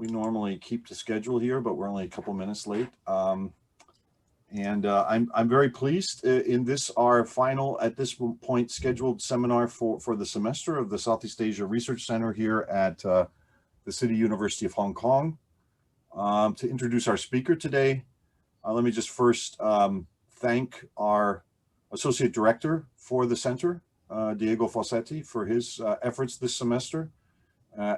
We normally keep the schedule here, but we're only a couple minutes late. I'm very pleased in this, our final, at this point, scheduled seminar for the semester of the Southeast Asia Research Center here at the City University of Hong Kong. To introduce our speaker today, let me just first thank our Associate Director for the Center, Diego Fossetti, for his efforts this semester.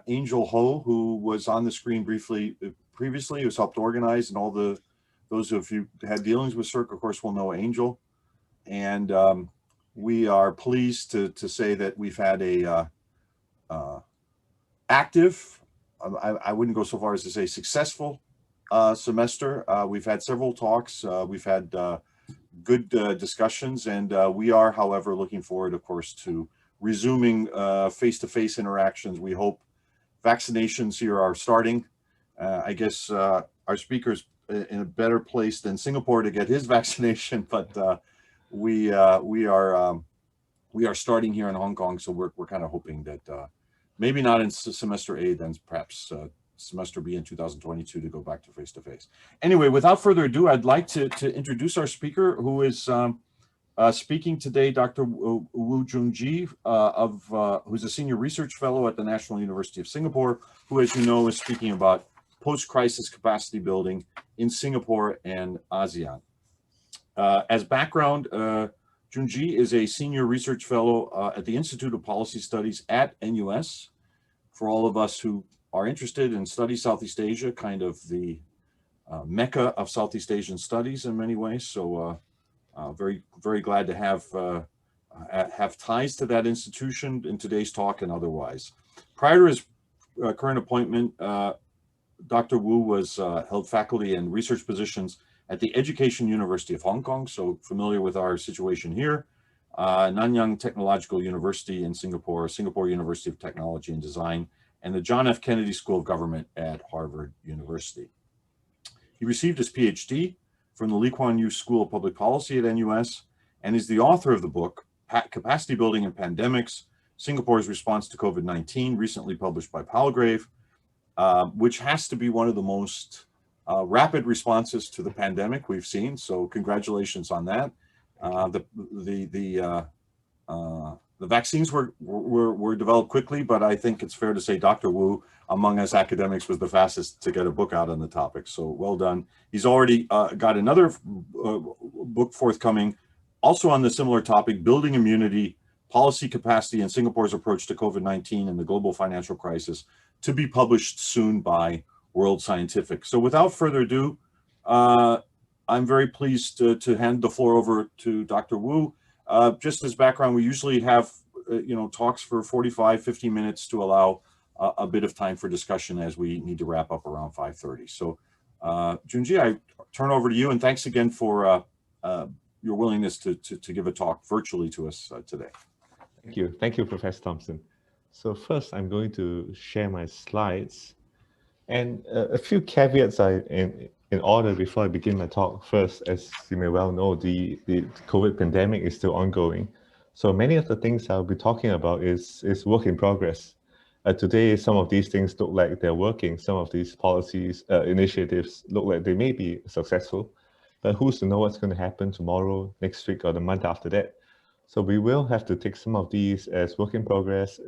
Angel Ho, who was on the screen briefly previously, who's helped organize, and all those of you who had dealings with CERC, of course, will know Angel. And we are pleased to say that we've had a active, I wouldn't go so far as to say successful semester. We've had several talks, we've had good discussions, and we are, however, looking forward, of course, to resuming face-to-face interactions. We hope vaccinations here are starting. I guess our speaker's in a better place than Singapore to get his vaccination, but we are starting here in Hong Kong, so we're kind of hoping that maybe not in semester A, then perhaps semester B in 2022 to go back to face-to-face. Anyway, without further ado, I'd like to introduce our speaker, who is speaking today, Dr. Wu Jung-ji, who's a senior research fellow at the National University of Singapore, who, as you know, is speaking about post-crisis capacity building in Singapore and ASEAN. As background, Jung-ji is a senior research fellow at the Institute of Policy Studies at NUS. For all of us who are interested in study Southeast Asia, kind of the mecca of Southeast Asian studies in many ways. So very glad to have ties to that institution in today's talk and otherwise. Prior to his current appointment, Dr. Wu was held faculty and research positions at the Education University of Hong Kong, so familiar with our situation here, Nanyang Technological University in Singapore, Singapore University of Technology and Design, and the John F. Kennedy School of Government at Harvard University. He received his PhD from the Lee Kuan Yew School of Public Policy at NUS, and is the author of the book, Capacity Building and Pandemics, Singapore's Response to COVID-19, recently published by Palgrave, which has to be one of the most rapid responses to the pandemic we've seen. So congratulations on that. The vaccines were developed quickly, but I think it's fair to say Dr. Wu, among us academics, was the fastest to get a book out on the topic. So well done. He's already got another book forthcoming, also on the similar topic, Building Immunity, Policy Capacity and Singapore's Approach to COVID-19 and the Global Financial Crisis, to be published soon by World Scientific. So without further ado, I'm very pleased to hand the floor over to Dr. Wu. Just as background, we usually have talks for 45, 50 minutes to allow a bit of time for discussion, as we need to wrap up around 5:30. So Jung-ji, I turn over to you, and thanks again for your willingness to give a talk virtually to us today. Thank you, Professor Thompson. So first, I'm going to share my slides, and a few caveats in order before I begin my talk. First, as you may well know, the COVID pandemic is still ongoing. So many of the things I'll be talking about is work in progress. Today, some of these things look like they're working. Some of these policies, initiatives look like they may be successful, but who's to know what's going to happen tomorrow, next week, or the month after that? So we will have to take some of these as work in progress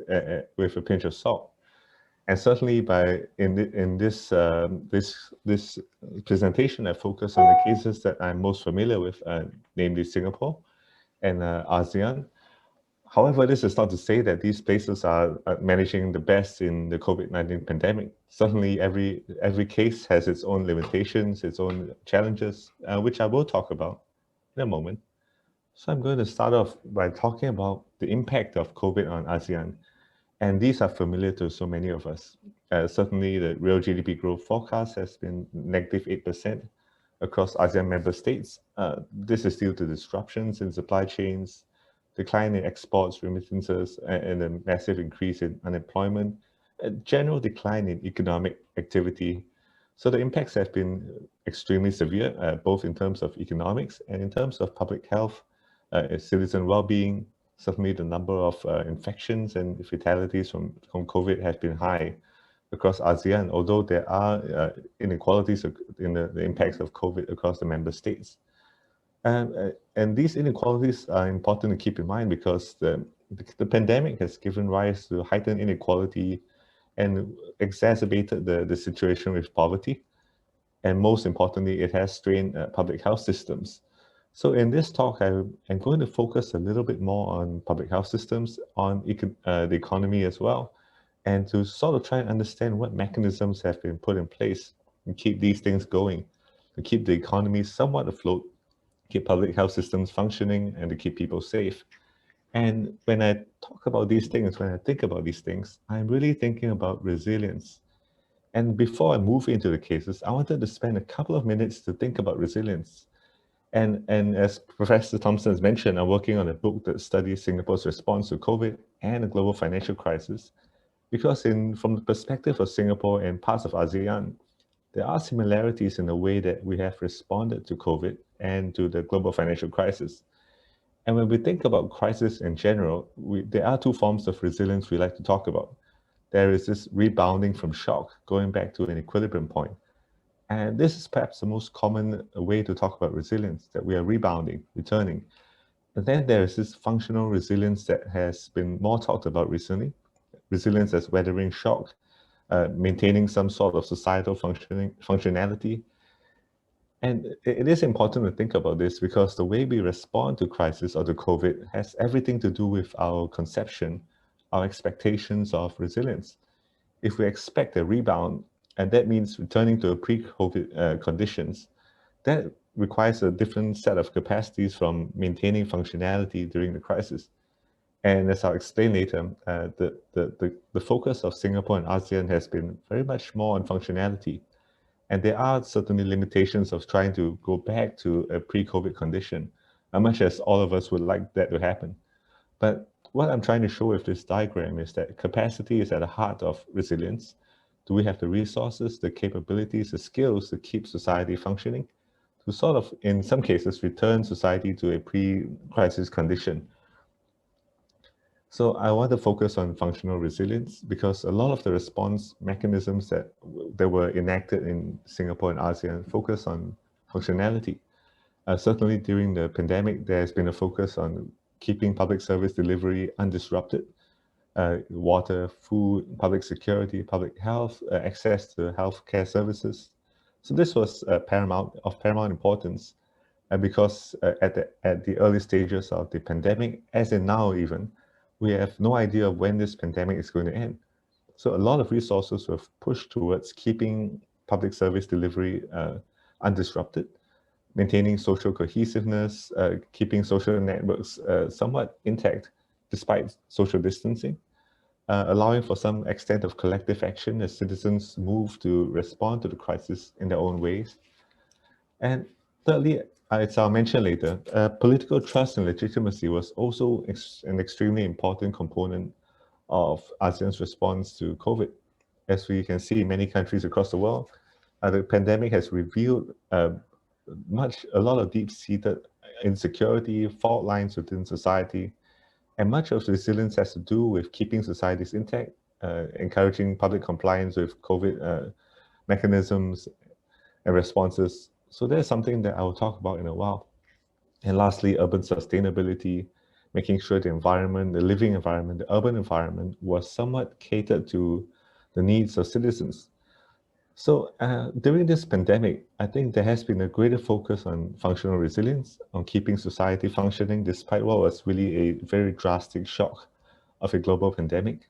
with a pinch of salt. And certainly in this presentation, I focus on the cases that I'm most familiar with, namely Singapore and ASEAN. However, this is not to say that these places are managing the best in the COVID-19 pandemic. Certainly every case has its own limitations, its own challenges, which I will talk about in a moment. So I'm going to start off by talking about the impact of COVID on ASEAN. And these are familiar to so many of us. Certainly, the real GDP growth forecast has been negative 8% across ASEAN member states. This is due to disruptions in supply chains, decline in exports, remittances, and a massive increase in unemployment, a general decline in economic activity. So the impacts have been extremely severe, both in terms of economics and in terms of public health, citizen well-being. Certainly the number of infections and fatalities from COVID has been high. across ASEAN, although there are inequalities in the impacts of COVID across the member states. And these inequalities are important to keep in mind because the pandemic has given rise to heightened inequality and exacerbated the situation with poverty. And most importantly, it has strained public health systems. So in this talk, I'm going to focus a little bit more on public health systems, on the economy as well, and to sort of try and understand what mechanisms have been put in place to keep these things going, to keep the economy somewhat afloat, keep public health systems functioning, and to keep people safe. And when I talk about these things, when I think about these things, I'm really thinking about resilience. And before I move into the cases, I wanted to spend a couple of minutes to think about resilience. And as Professor Thompson has mentioned, I'm working on a book that studies Singapore's response to COVID and the global financial crisis. Because from the perspective of Singapore and parts of ASEAN, there are similarities in the way that we have responded to COVID and to the global financial crisis. And when we think about crisis in general, there are two forms of resilience we like to talk about. There is this rebounding from shock, going back to an equilibrium point. And this is perhaps the most common way to talk about resilience, that we are rebounding, returning. And then there is this functional resilience that has been more talked about recently, resilience as weathering shock, maintaining some sort of societal functionality. And it is important to think about this because the way we respond to crisis or to COVID has everything to do with our conception, our expectations of resilience. If we expect a rebound, and that means returning to a pre-COVID conditions, that requires a different set of capacities from maintaining functionality during the crisis. And as I'll explain later, the focus of Singapore and ASEAN has been very much more on functionality. And there are certainly limitations of trying to go back to a pre-COVID condition, as much as all of us would like that to happen. But what I'm trying to show with this diagram is that capacity is at the heart of resilience. Do we have the resources, the capabilities, the skills to keep society functioning? To sort of, in some cases, return society to a pre-crisis condition. So I want to focus on functional resilience because a lot of the response mechanisms that were enacted in Singapore and ASEAN focus on functionality. Certainly during the pandemic, there's been a focus on keeping public service delivery undisrupted, water, food, public security, public health, access to healthcare services. So this was of paramount importance because at the early stages of the pandemic, as in now even, we have no idea of when this pandemic is going to end. So a lot of resources were pushed towards keeping public service delivery undisrupted, maintaining social cohesiveness, keeping social networks somewhat intact despite social distancing, allowing for some extent of collective action as citizens move to respond to the crisis in their own ways. And thirdly, as I'll mention later, political trust and legitimacy was also an extremely important component of ASEAN's response to COVID. As we can see in many countries across the world, the pandemic has revealed a lot of deep-seated insecurity, fault lines within society, and much of resilience has to do with keeping societies intact, encouraging public compliance with COVID mechanisms and responses. So there's something that I will talk about in a while. And lastly, urban sustainability, making sure the environment, the living environment, the urban environment was somewhat catered to the needs of citizens. So during this pandemic, I think there has been a greater focus on functional resilience, on keeping society functioning despite what was really a very drastic shock of a global pandemic.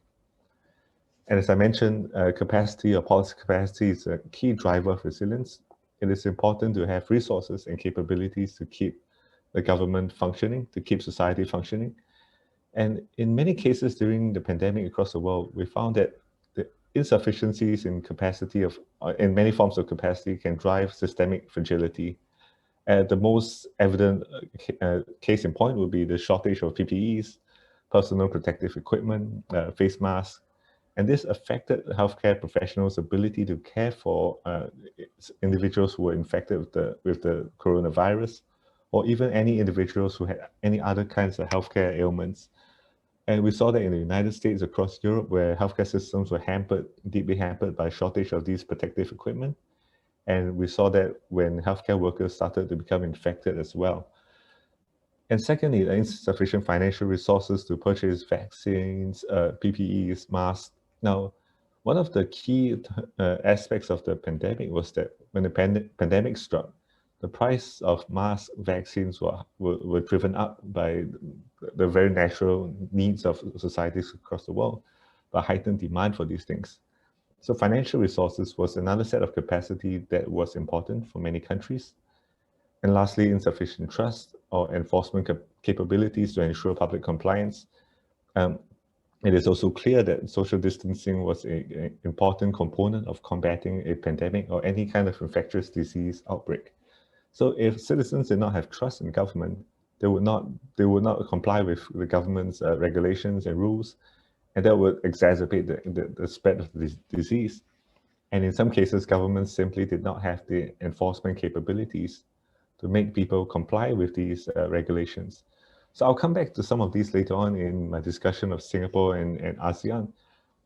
And as I mentioned, capacity or policy capacity is a key driver of resilience. It is important to have resources and capabilities to keep the government functioning, to keep society functioning. And in many cases during the pandemic across the world, we found that the insufficiencies in capacity in many forms of capacity can drive systemic fragility. The most evident case in point would be the shortage of PPEs, personal protective equipment, face masks, and this affected healthcare professionals' ability to care for individuals who were infected with the coronavirus, or even any individuals who had any other kinds of healthcare ailments. And we saw that in the United States, across Europe, where healthcare systems were deeply hampered by shortage of these protective equipment. And we saw that when healthcare workers started to become infected as well. And secondly, the insufficient financial resources to purchase vaccines, PPEs, masks. Now, one of the key aspects of the pandemic was that when the pandemic struck, the price of mask vaccines were driven up by the very natural needs of societies across the world, by heightened demand for these things. So financial resources was another set of capacity that was important for many countries. And lastly, insufficient trust or enforcement capabilities to ensure public compliance. It is also clear that social distancing was an important component of combating a pandemic or any kind of infectious disease outbreak. So if citizens did not have trust in government, they would not comply with the government's regulations and rules, and that would exacerbate the spread of the disease. And in some cases, governments simply did not have the enforcement capabilities to make people comply with these regulations. So I'll come back to some of these later on in my discussion of Singapore and ASEAN.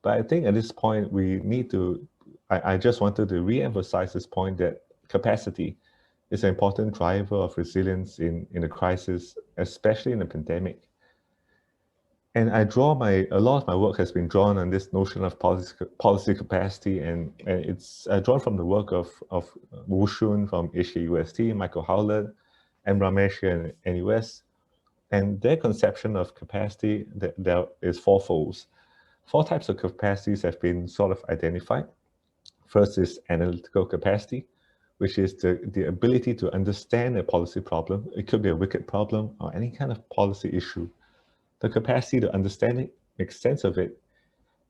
But I think at this point, we need to, I just wanted to re-emphasize this point that capacity is an important driver of resilience in a crisis, especially in a pandemic. And a lot of my work has been drawn on this notion of policy capacity, and it's drawn from the work of Wu Shun from HKUST, Michael Howlett, and Ramesh here in NUS. And their conception of capacity, there is fourfold. Four types of capacities have been sort of identified. First is analytical capacity, which is the ability to understand a policy problem. It could be a wicked problem or any kind of policy issue. The capacity to understand it, make sense of it,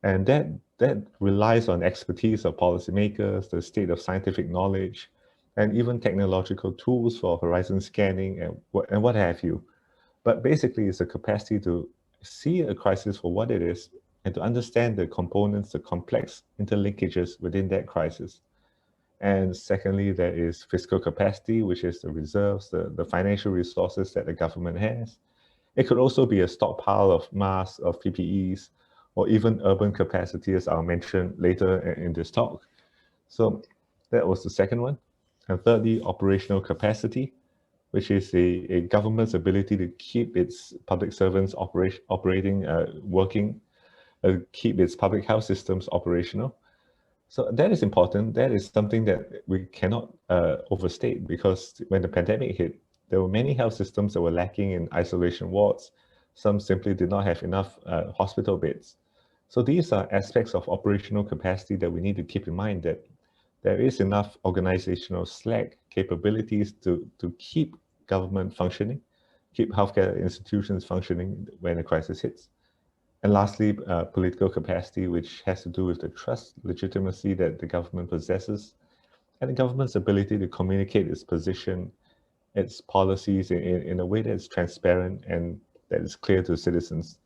and that relies on expertise of policymakers, the state of scientific knowledge, and even technological tools for horizon scanning and what have you. But basically, it's a capacity to see a crisis for what it is and to understand the components, the complex interlinkages within that crisis. And secondly, there is fiscal capacity, which is the reserves, the financial resources that the government has. It could also be a stockpile of masks, of PPEs, or even urban capacity, as I'll mention later in this talk. So that was the second one. And thirdly, operational capacity, which is a government's ability to keep its public servants operating, working, keep its public health systems operational. So that is important. That is something that we cannot overstate, because when the pandemic hit, there were many health systems that were lacking in isolation wards. Some simply did not have enough hospital beds. So these are aspects of operational capacity that we need to keep in mind, that there is enough organizational slack capabilities to keep government functioning, keep healthcare institutions functioning when a crisis hits. And lastly, political capacity, which has to do with the trust, legitimacy that the government possesses, and the government's ability to communicate its position, its policies in a way that's transparent and that is clear to citizens.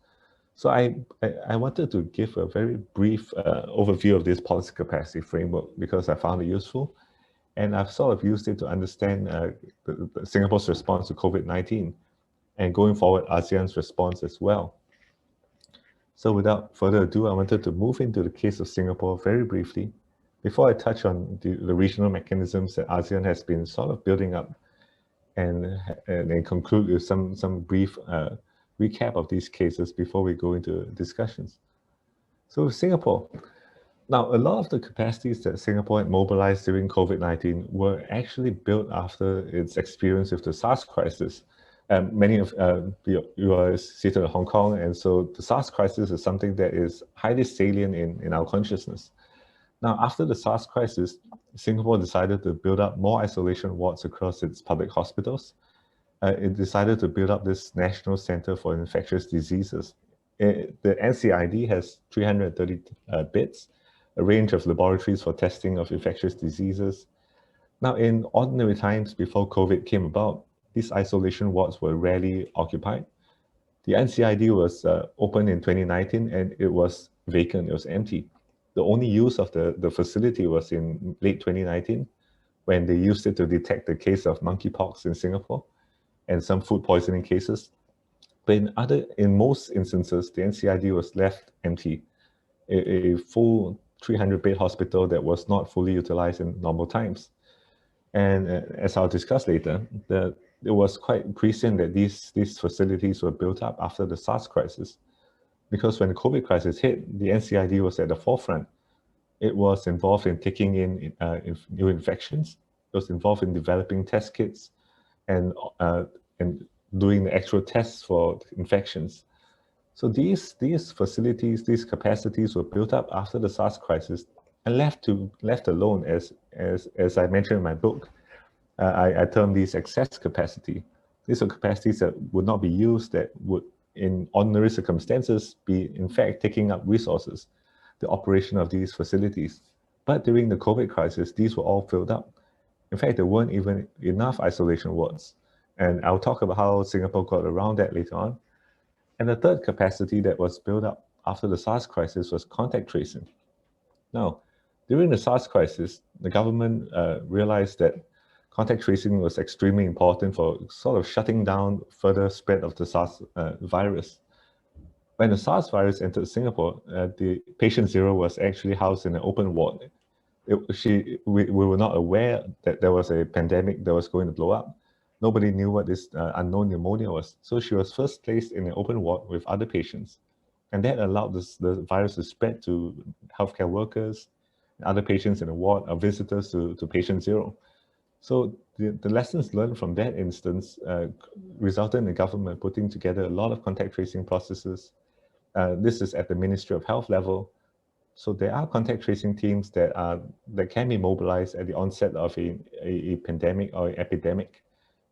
So I wanted to give a very brief overview of this policy capacity framework because I found it useful. And I've sort of used it to understand Singapore's response to COVID-19 and going forward, ASEAN's response as well. So without further ado, I wanted to move into the case of Singapore very briefly before I touch on the regional mechanisms that ASEAN has been sort of building up, and then conclude with some brief recap of these cases before we go into discussions. So Singapore. Now, a lot of the capacities that Singapore had mobilized during COVID-19 were actually built after its experience with the SARS crisis. Many of you are seated in Hong Kong, and so the SARS crisis is something that is highly salient in our consciousness. Now, after the SARS crisis, Singapore decided to build up more isolation wards across its public hospitals. It decided to build up this National Center for Infectious Diseases. The NCID has 330 beds, a range of laboratories for testing of infectious diseases. Now, in ordinary times before COVID came about, these isolation wards were rarely occupied. The NCID was opened in 2019 and it was vacant, it was empty. The only use of the facility was in late 2019 when they used it to detect the case of monkeypox in Singapore and some food poisoning cases. But in most instances, the NCID was left empty. A full 300-bed hospital that was not fully utilized in normal times. And as I'll discuss later, it was quite prescient that these facilities were built up after the SARS crisis, because when the COVID crisis hit, the NCID was at the forefront. It was involved in taking in new infections. It was involved in developing test kits and doing the actual tests for infections. So these facilities, these capacities were built up after the SARS crisis and left alone, as I mentioned in my book. I term these excess capacity. These are capacities that would not be used, that would, in ordinary circumstances, be in fact taking up resources, the operation of these facilities. But during the COVID crisis, these were all filled up. In fact, there weren't even enough isolation wards. And I'll talk about how Singapore got around that later on. And the third capacity that was built up after the SARS crisis was contact tracing. Now, during the SARS crisis, the government realized that contact tracing was extremely important for sort of shutting down further spread of the SARS virus. When the SARS virus entered Singapore, the patient zero was actually housed in an open ward. We were not aware that there was a pandemic that was going to blow up. Nobody knew what this unknown pneumonia was. So she was first placed in an open ward with other patients. And that allowed the virus to spread to healthcare workers, other patients in the ward, or visitors to patient zero. So the lessons learned from that instance resulted in the government putting together a lot of contact tracing processes. This is at the Ministry of Health level. So there are contact tracing teams that can be mobilized at the onset of a pandemic or an epidemic.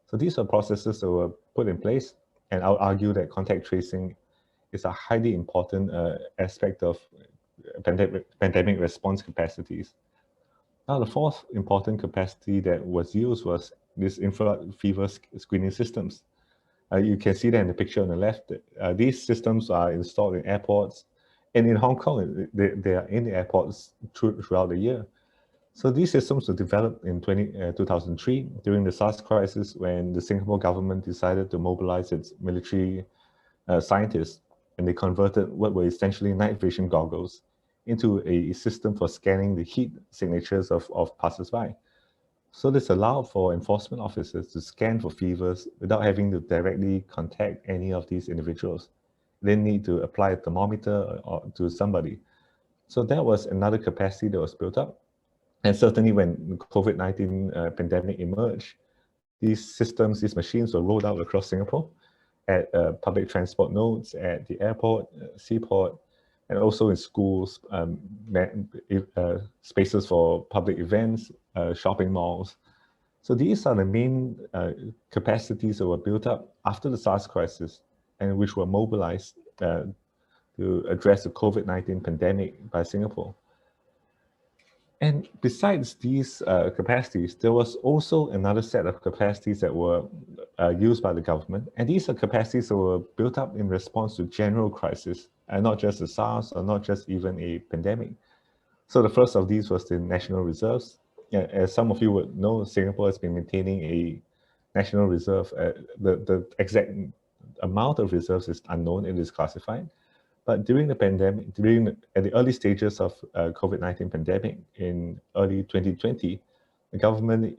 So these are processes that were put in place, and I'll argue that contact tracing is a highly important aspect of pandemic response capacities. Now, the fourth important capacity that was used was this infrared fever screening systems. You can see that in the picture on the left. These systems are installed in airports, and in Hong Kong, they are in the airports throughout the year. So these systems were developed in 2003 during the SARS crisis, when the Singapore government decided to mobilize its military scientists, and they converted what were essentially night vision goggles into a system for scanning the heat signatures of passers-by. So this allowed for enforcement officers to scan for fevers without having to directly contact any of these individuals. They didn't need to apply a thermometer to somebody. So that was another capacity that was built up. And certainly when the COVID-19 pandemic emerged, these systems, these machines were rolled out across Singapore at public transport nodes, at the airport, seaport, and also in schools, spaces for public events, shopping malls. So these are the main capacities that were built up after the SARS crisis, and which were mobilized to address the COVID-19 pandemic by Singapore. And besides these capacities, there was also another set of capacities that were used by the government. And these are capacities that were built up in response to general crisis, and not just the SARS, or not just even a pandemic. So the first of these was the national reserves. As some of you would know, Singapore has been maintaining a national reserve. The exact amount of reserves is unknown, it is classified. But during the pandemic, at the early stages of COVID-19 pandemic in early 2020, the government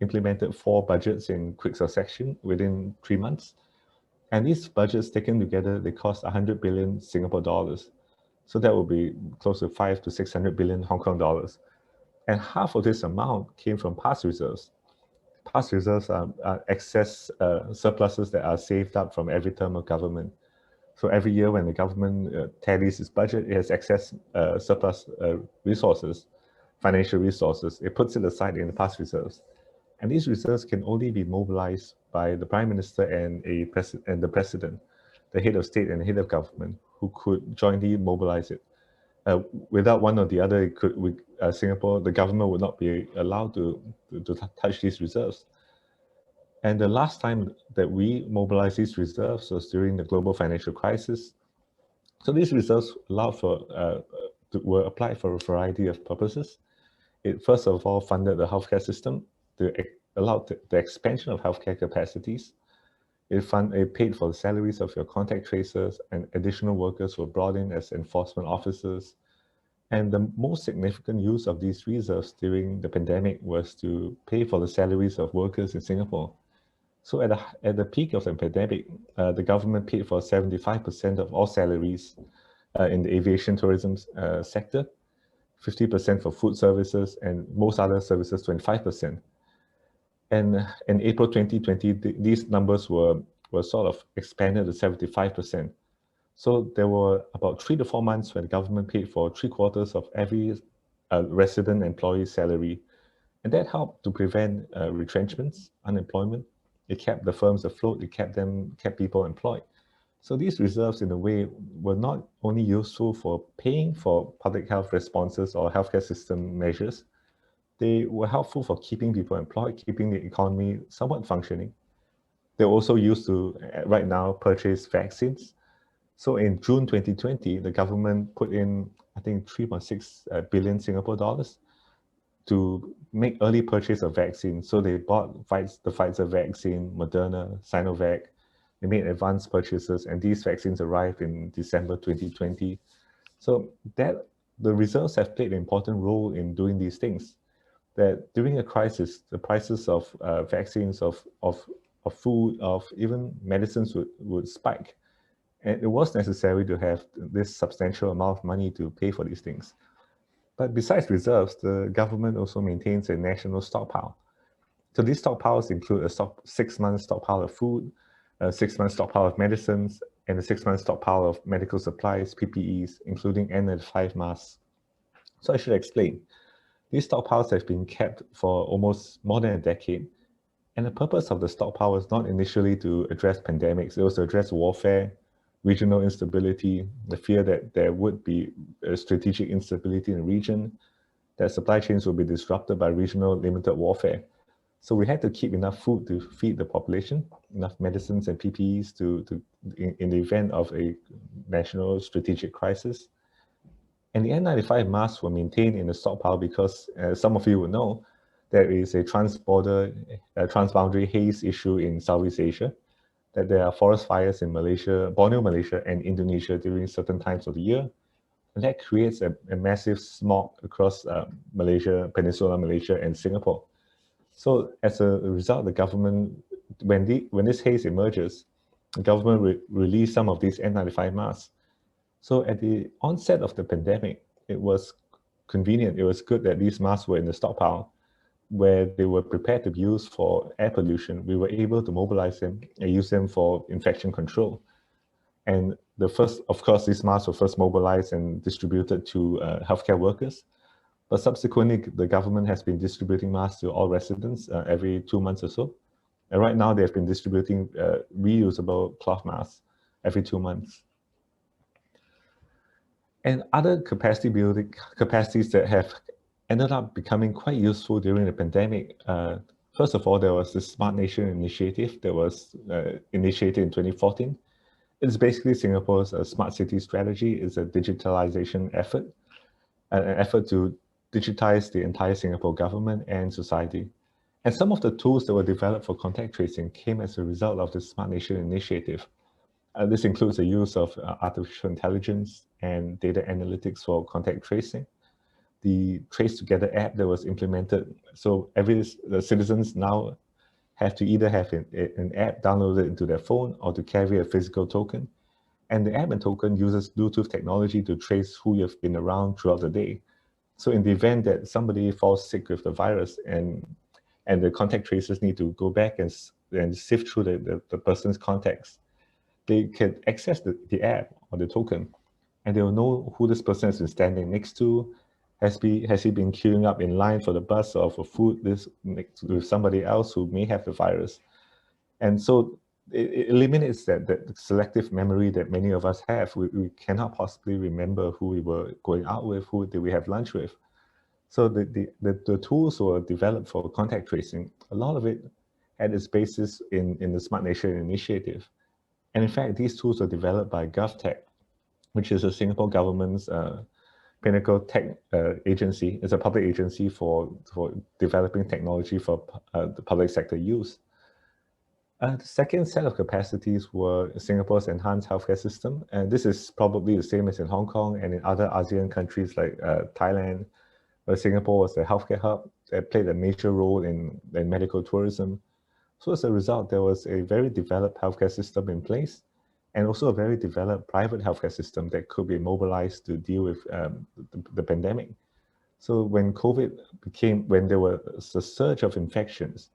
implemented 4 budgets in quick succession within 3 months. And these budgets taken together, they cost 100 billion Singapore dollars. So that would be close to 500 to 600 billion Hong Kong dollars. And half of this amount came from past reserves. Past reserves are excess surpluses that are saved up from every term of government. So every year when the government tallies its budget, it has excess surplus resources, financial resources. It puts it aside in the past reserves. And these reserves can only be mobilized by the Prime Minister and the President, the head of state and the head of government, who could jointly mobilize it. Without one or the other, Singapore, the government would not be allowed to touch these reserves. And the last time that we mobilized these reserves was during the global financial crisis. So these reserves were applied for a variety of purposes. It first of all funded the healthcare system to allow the expansion of healthcare capacities. It paid for the salaries of your contact tracers, and additional workers were brought in as enforcement officers. And the most significant use of these reserves during the pandemic was to pay for the salaries of workers in Singapore. So at the peak of the pandemic, the government paid for 75% of all salaries in the aviation tourism sector, 50% for food services, and most other services, 25%. And in April 2020, these numbers were sort of expanded to 75%. So there were about 3 to 4 months when the government paid for 3/4 of every resident employee's salary. And that helped to prevent retrenchments, unemployment. It kept the firms afloat, it kept people employed. So these reserves, in a way, were not only useful for paying for public health responses or healthcare system measures, they were helpful for keeping people employed, keeping the economy somewhat functioning. They're also used to, right now, purchase vaccines. So in June 2020, the government put in, I think, 3.6 billion Singapore dollars to make early purchase of vaccines. So they bought the Pfizer vaccine, Moderna, Sinovac. They made advanced purchases, and these vaccines arrived in December 2020. So that the reserves have played an important role in doing these things. That during a crisis, the prices of vaccines, of food, of even medicines would spike. And it was necessary to have this substantial amount of money to pay for these things. But besides reserves, the government also maintains a national stockpile. So these stockpiles include a 6-month stockpile of food, a 6-month stockpile of medicines, and a 6-month stockpile of medical supplies, PPEs, including N95 masks. So I should explain. These stockpiles have been kept for almost more than a decade. And the purpose of the stockpile was not initially to address pandemics. It was to address warfare, regional instability, the fear that there would be a strategic instability in the region, that supply chains would be disrupted by regional limited warfare. So we had to keep enough food to feed the population, enough medicines and PPEs in the event of a national strategic crisis. And the N95 masks were maintained in the stockpile because, as some of you will know, there is a transboundary haze issue in Southeast Asia, that there are forest fires in Malaysia, Borneo, Malaysia, and Indonesia during certain times of the year. And that creates a massive smog across Malaysia, Peninsula Malaysia, and Singapore. So as a result, the government, when this haze emerges, the government released some of these N95 masks. So at the onset of the pandemic, it was convenient, it was good that these masks were in the stockpile, where they were prepared to be used for air pollution. We were able to mobilize them and use them for infection control. And of course, these masks were first mobilized and distributed to healthcare workers. But subsequently, the government has been distributing masks to all residents every 2 months or so. And right now, they've been distributing reusable cloth masks every 2 months. And other capacities that have ended up becoming quite useful during the pandemic. First of all, there was the Smart Nation initiative that was initiated in 2014. It's basically Singapore's smart city strategy. It's a digitalization effort, an effort to digitize the entire Singapore government and society. And some of the tools that were developed for contact tracing came as a result of the Smart Nation initiative. This includes the use of artificial intelligence and data analytics for contact tracing. The Trace Together app that was implemented. So the citizens now have to either have an app downloaded into their phone or to carry a physical token. And the app and token uses Bluetooth technology to trace who you've been around throughout the day. So in the event that somebody falls sick with the virus and the contact tracers need to go back and sift through the person's contacts, they can access the app or the token, and they will know who this person has been standing next to. Has he been queuing up in line for the bus or for food with somebody else who may have the virus? And so it eliminates that selective memory that many of us have. We cannot possibly remember who we were going out with, who did we have lunch with. So the tools were developed for contact tracing. A lot of it had its basis in the Smart Nation initiative. And in fact, these tools were developed by GovTech, which is the Singapore government's pinnacle tech agency. It's a public agency for developing technology for the public sector use. The second set of capacities were Singapore's enhanced healthcare system, and this is probably the same as in Hong Kong and in other ASEAN countries like Thailand, where Singapore was the healthcare hub that played a major role in medical tourism. So as a result, there was a very developed healthcare system in place, and also a very developed private healthcare system that could be mobilized to deal with the pandemic. So when there was a surge of infections,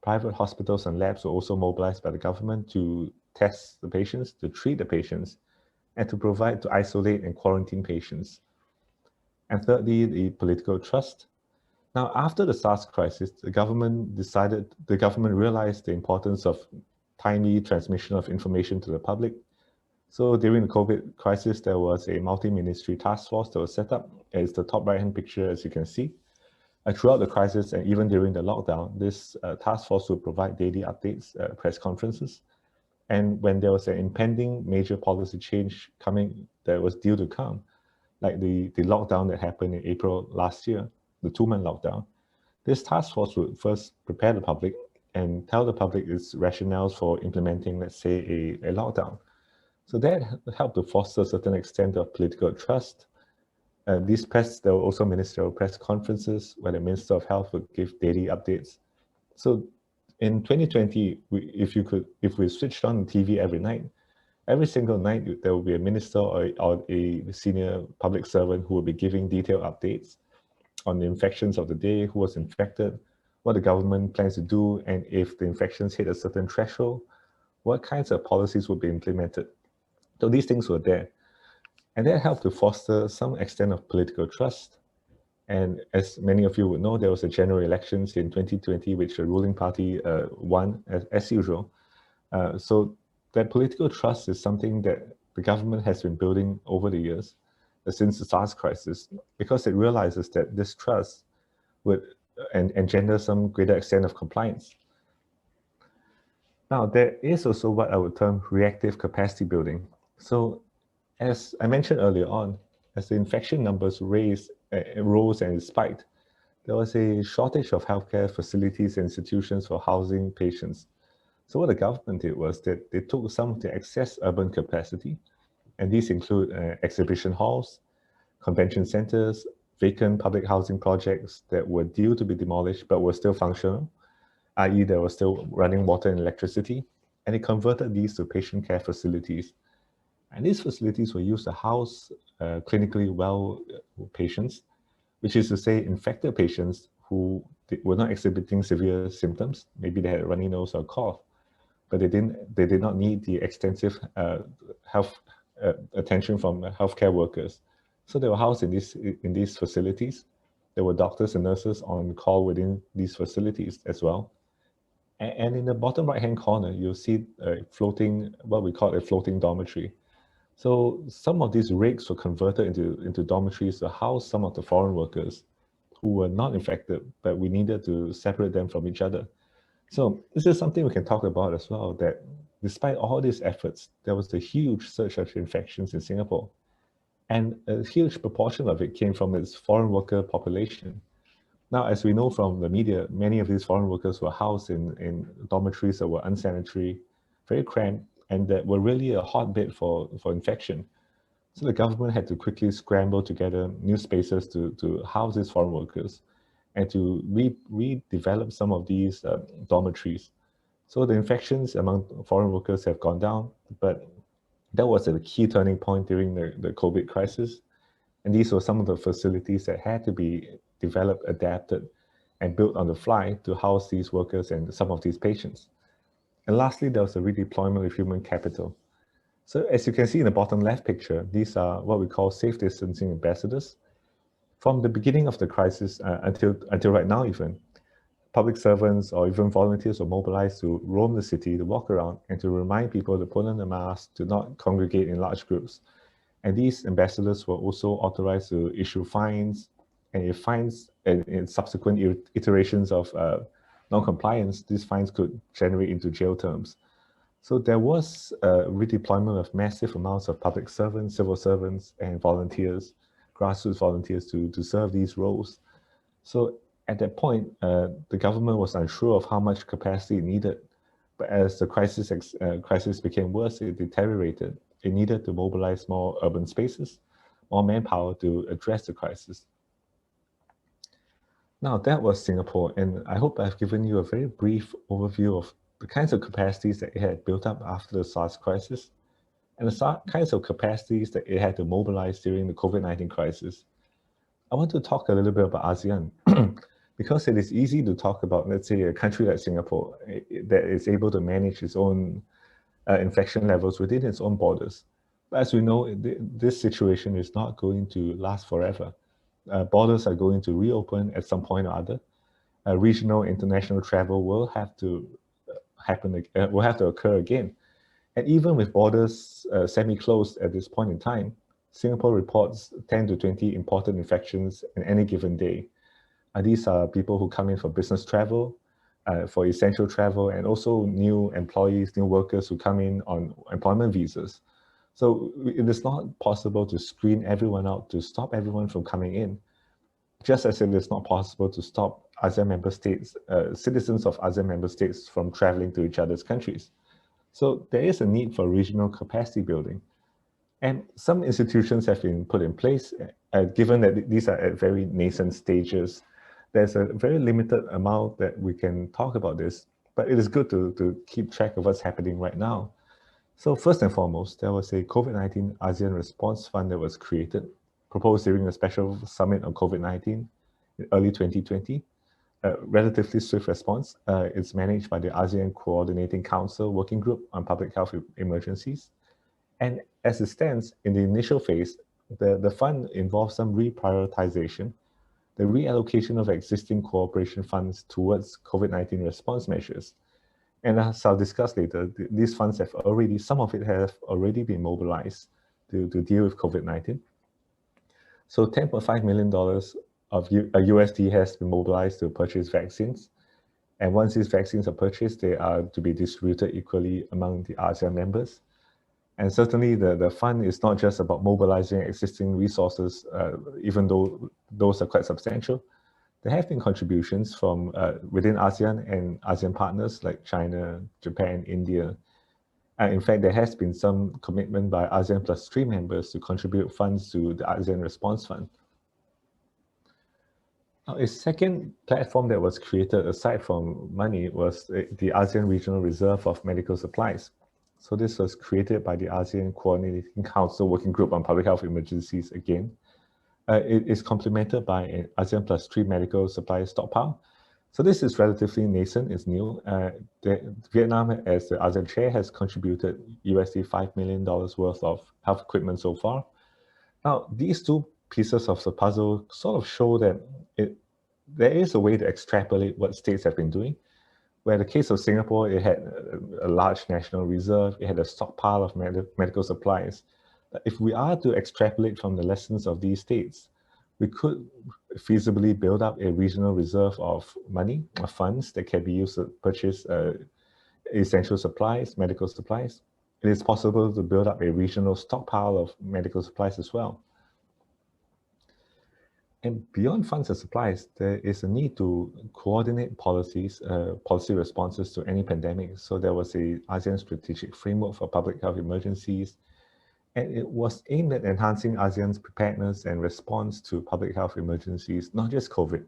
private hospitals and labs were also mobilized by the government to test the patients, to treat the patients, and to isolate and quarantine patients. And thirdly, the political trust. Now, after the SARS crisis, the government realized the importance of timely transmission of information to the public. So during the COVID crisis, there was a multi-ministry task force that was set up. It's the top right-hand picture, as you can see. Throughout the crisis and even during the lockdown, this task force would provide daily updates, press conferences. And when there was an impending major policy change coming that was due to come, like the lockdown that happened in April last year, the 2-month lockdown, this task force would first prepare the public and tell the public its rationales for implementing, let's say, a lockdown. So that helped to foster a certain extent of political trust. There were also ministerial press conferences where the Minister of Health would give daily updates. So in 2020, if we switched on the TV every night, every single night there will be a minister or a senior public servant who will be giving detailed updates on the infections of the day, who was infected, what the government plans to do, and if the infections hit a certain threshold, what kinds of policies will be implemented. So these things were there. And that helped to foster some extent of political trust. And as many of you would know, there was a general elections in 2020, which the ruling party won as usual. So that political trust is something that the government has been building over the years since the SARS crisis, because it realizes that this trust would engender some greater extent of compliance. Now, there is also what I would term reactive capacity building. So as I mentioned earlier on, as the infection numbers rose and spiked, there was a shortage of healthcare facilities and institutions for housing patients. So what the government did was that they took some of the excess urban capacity, and these include exhibition halls, convention centers, vacant public housing projects that were due to be demolished but were still functional, i.e. they were still running water and electricity, and they converted these to patient care facilities. And these facilities were used to house clinically well patients, which is to say infected patients who were not exhibiting severe symptoms. Maybe they had a runny nose or cough, but they did not need the extensive health attention from healthcare workers. So they were housed in these facilities. There were doctors and nurses on call within these facilities as well. And in the bottom right-hand corner, you'll see what we call a floating dormitory. So some of these rigs were converted into dormitories to house some of the foreign workers who were not infected, but we needed to separate them from each other. So this is something we can talk about as well, that despite all these efforts, there was a huge surge of infections in Singapore. And a huge proportion of it came from its foreign worker population. Now, as we know from the media, many of these foreign workers were housed in dormitories that were unsanitary, very cramped, and that were really a hotbed for infection. So the government had to quickly scramble together new spaces to house these foreign workers and to redevelop some of these dormitories. So the infections among foreign workers have gone down, but that was a key turning point during the COVID crisis. And these were some of the facilities that had to be developed, adapted, and built on the fly to house these workers and some of these patients. And lastly, there was a redeployment of human capital. So as you can see in the bottom left picture, these are what we call safe distancing ambassadors. From the beginning of the crisis until right now even, public servants or even volunteers were mobilized to roam the city, to walk around, and to remind people to put on a mask, to not congregate in large groups. And these ambassadors were also authorized to issue fines, and if fines and in subsequent iterations of non-compliance, these fines could generate into jail terms. So there was a redeployment of massive amounts of public servants, civil servants, and volunteers, grassroots volunteers to serve these roles. So at that point, the government was unsure of how much capacity it needed. But as the crisis became worse, it deteriorated. It needed to mobilize more urban spaces, more manpower to address the crisis. Now, that was Singapore, and I hope I've given you a very brief overview of the kinds of capacities that it had built up after the SARS crisis, and the kinds of capacities that it had to mobilize during the COVID-19 crisis. I want to talk a little bit about ASEAN, because it is easy to talk about, let's say, a country like Singapore that is able to manage its own infection levels within its own borders. But as we know, this situation is not going to last forever. Borders are going to reopen at some point or other. Regional international travel will have to occur again. And even with borders semi-closed at this point in time, Singapore reports 10 to 20 important infections in any given day. These are people who come in for business travel, for essential travel, and also new employees, new workers who come in on employment visas. So it is not possible to screen everyone out, to stop everyone from coming in, just as it is not possible to stop ASEAN member states, citizens of ASEAN member states from traveling to each other's countries. So there is a need for regional capacity building. And some institutions have been put in place, given that these are at very nascent stages. There's a very limited amount that we can talk about this, but it is good to keep track of what's happening right now. So first and foremost, there was a COVID-19 ASEAN Response Fund that was created, proposed during a special summit on COVID-19 in early 2020. Relatively swift response. It's managed by the ASEAN Coordinating Council Working Group on Public Health Emergencies. And as it stands, in the initial phase, the fund involves some reprioritization, the reallocation of existing cooperation funds towards COVID-19 response measures. And as I'll discuss later, these funds some of it have already been mobilized to deal with COVID-19. So $10.5 million of USD has been mobilized to purchase vaccines. And once these vaccines are purchased, they are to be distributed equally among the ASEAN members. And certainly the fund is not just about mobilizing existing resources, even though those are quite substantial. There have been contributions from within ASEAN and ASEAN partners like China, Japan, India. In fact, there has been some commitment by ASEAN Plus 3 members to contribute funds to the ASEAN Response Fund. Now, a second platform that was created aside from money was the ASEAN Regional Reserve of Medical Supplies. So this was created by the ASEAN Coordinating Council Working Group on Public Health Emergencies again. It is complemented by an ASEAN Plus 3 medical supply stockpile. So this is relatively nascent, it's new. Vietnam, as the ASEAN chair, has contributed USD $5 million worth of health equipment so far. Now, these two pieces of the puzzle sort of show that there is a way to extrapolate what states have been doing. Where in the case of Singapore, it had a large national reserve, it had a stockpile of medical supplies. If we are to extrapolate from the lessons of these states, we could feasibly build up a regional reserve of money, of funds that can be used to purchase essential supplies, medical supplies. It is possible to build up a regional stockpile of medical supplies as well. And beyond funds and supplies, there is a need to coordinate policy responses to any pandemic. So there was a ASEAN strategic framework for public health emergencies, and it was aimed at enhancing ASEAN's preparedness and response to public health emergencies, not just COVID,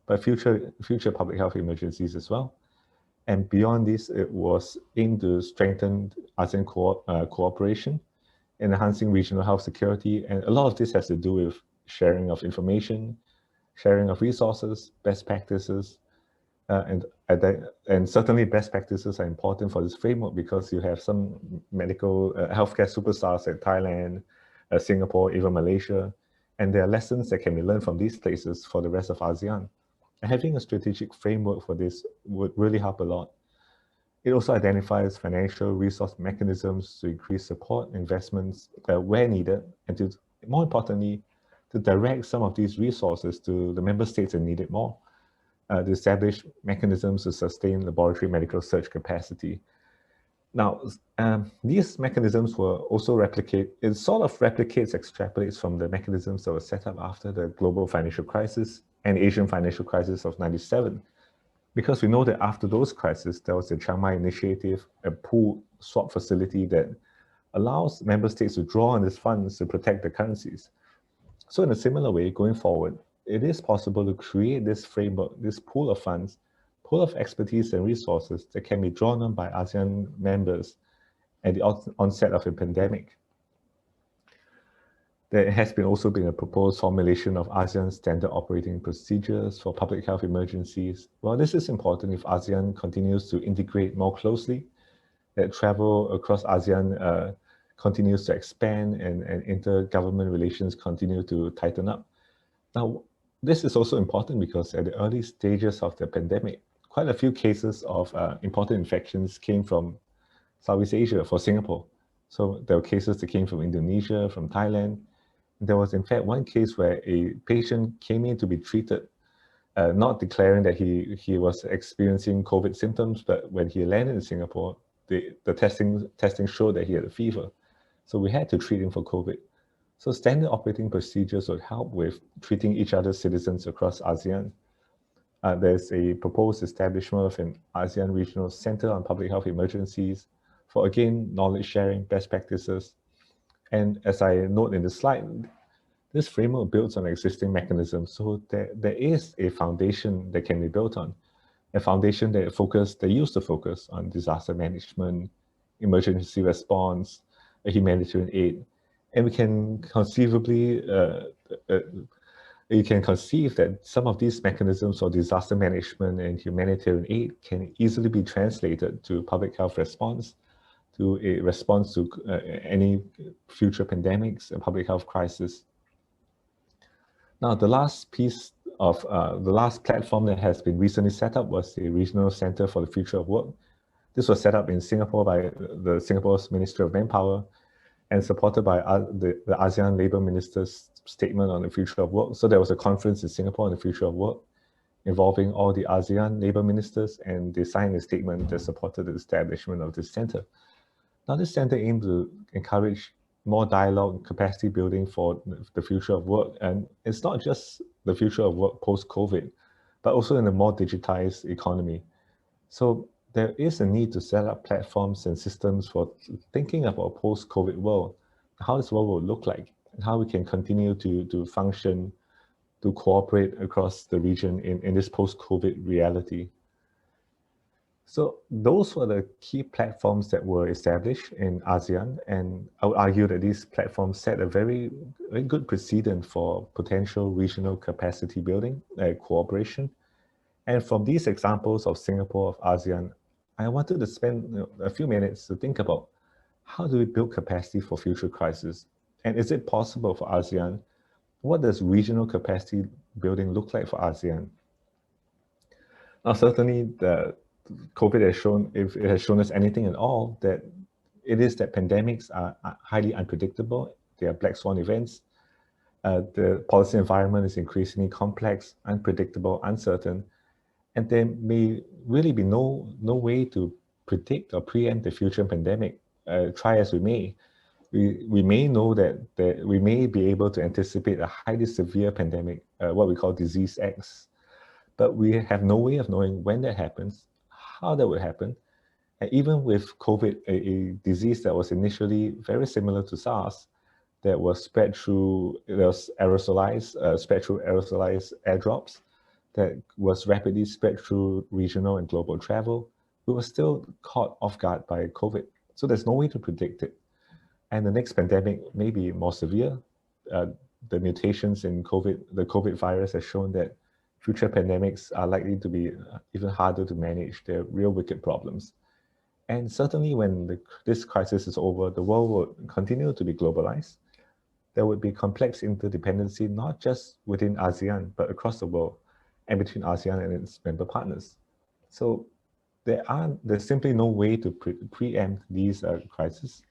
but future public health emergencies as well. And beyond this, it was aimed to strengthen ASEAN cooperation, enhancing regional health security. And a lot of this has to do with sharing of information, sharing of resources, best practices, and certainly best practices are important for this framework because you have some medical healthcare superstars like Thailand, Singapore, even Malaysia, and there are lessons that can be learned from these places for the rest of ASEAN. And having a strategic framework for this would really help a lot. It also identifies financial resource mechanisms to increase support, investments where needed, and to, more importantly, to direct some of these resources to the member states that need it more. To establish mechanisms to sustain laboratory medical research capacity. Now, these mechanisms were also it sort of extrapolates from the mechanisms that were set up after the global financial crisis and Asian financial crisis of '97. because we know that after those crises, there was the Chiang Mai Initiative, a pool swap facility that allows member states to draw on these funds to protect the currencies. So in a similar way, going forward, it is possible to create this framework, this pool of funds, pool of expertise and resources that can be drawn on by ASEAN members at the onset of a pandemic. There has also been a proposed formulation of ASEAN standard operating procedures for public health emergencies. Well, this is important if ASEAN continues to integrate more closely, that travel across ASEAN continues to expand and intergovernment relations continue to tighten up. Now, this is also important because at the early stages of the pandemic, quite a few cases of important infections came from Southeast Asia for Singapore. So there were cases that came from Indonesia, from Thailand. There was in fact one case where a patient came in to be treated, not declaring that he was experiencing COVID symptoms, but when he landed in Singapore, the testing showed that he had a fever. So we had to treat him for COVID. So standard operating procedures would help with treating each other's citizens across ASEAN. There's a proposed establishment of an ASEAN Regional Center on Public Health Emergencies for, again, knowledge sharing, best practices. And as I note in the slide, this framework builds on existing mechanisms. So there is a foundation that can be built on, a foundation that used to focus on disaster management, emergency response, humanitarian aid. And we can conceivably, you can conceive that some of these mechanisms for disaster management and humanitarian aid can easily be translated to public health response, to a response to any future pandemics and public health crisis. Now, the last piece of the last platform that has been recently set up was the Regional Center for the Future of Work. This was set up in Singapore by the Singapore's Ministry of Manpower and supported by the ASEAN Labour Ministers' statement on the future of work. So there was a conference in Singapore on the future of work involving all the ASEAN Labour Ministers, and they signed a statement that supported the establishment of this center. Now, this center aims to encourage more dialogue and capacity building for the future of work. And it's not just the future of work post-COVID, but also in a more digitized economy. So there is a need to set up platforms and systems for thinking about a post-COVID world, how this world will look like, and how we can continue to function, to cooperate across the region in this post-COVID reality. So those were the key platforms that were established in ASEAN, and I would argue that these platforms set a very good precedent for potential regional capacity building, cooperation. And from these examples of Singapore, of ASEAN, I wanted to spend a few minutes to think about how do we build capacity for future crises? And is it possible for ASEAN? What does regional capacity building look like for ASEAN? Now, certainly the COVID has shown, if it has shown us anything at all, that it is that pandemics are highly unpredictable. They are black swan events. The policy environment is increasingly complex, unpredictable, uncertain, and there may really be no way to predict or preempt the future pandemic. Try as we may, we may know that we may be able to anticipate a highly severe pandemic, what we call disease X, but we have no way of knowing when that happens, how that would happen. And even with COVID, a disease that was initially very similar to SARS, that was spread through, spread through aerosolized airdrops, that was rapidly spread through regional and global travel, we were still caught off guard by COVID. So there's no way to predict it. And the next pandemic may be more severe. The mutations in COVID, the COVID virus has shown that future pandemics are likely to be even harder to manage. They're real wicked problems. And certainly when this crisis is over, the world will continue to be globalized. There would be complex interdependency, not just within ASEAN, but across the world and between ASEAN and its member partners. So there's simply no way to preempt these crises.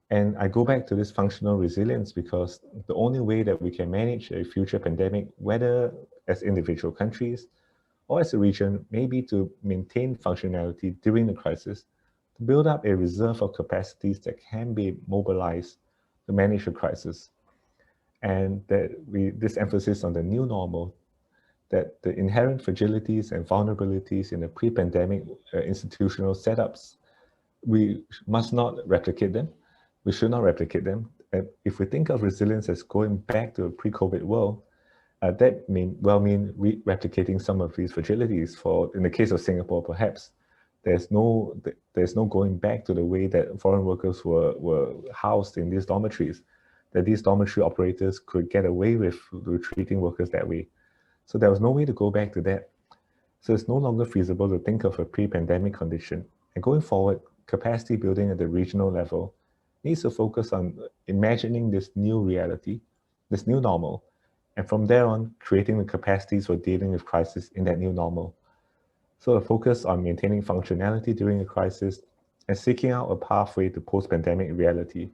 And I go back to this functional resilience because the only way that we can manage a future pandemic, whether as individual countries or as a region, may be to maintain functionality during the crisis, to build up a reserve of capacities that can be mobilized to manage the crisis. And that this emphasis on the new normal, that the inherent fragilities and vulnerabilities in the pre-pandemic institutional setups, we must not replicate them. We should not replicate them. If we think of resilience as going back to a pre-COVID world, that may well mean replicating some of these fragilities. In the case of Singapore, perhaps there's no going back to the way that foreign workers were housed in these dormitories, that these dormitory operators could get away with treating workers that way. So there was no way to go back to that. So it's no longer feasible to think of a pre-pandemic condition. And going forward, capacity building at the regional level needs to focus on imagining this new reality, this new normal, and from there on, creating the capacities for dealing with crisis in that new normal. So a focus on maintaining functionality during a crisis and seeking out a pathway to post-pandemic reality.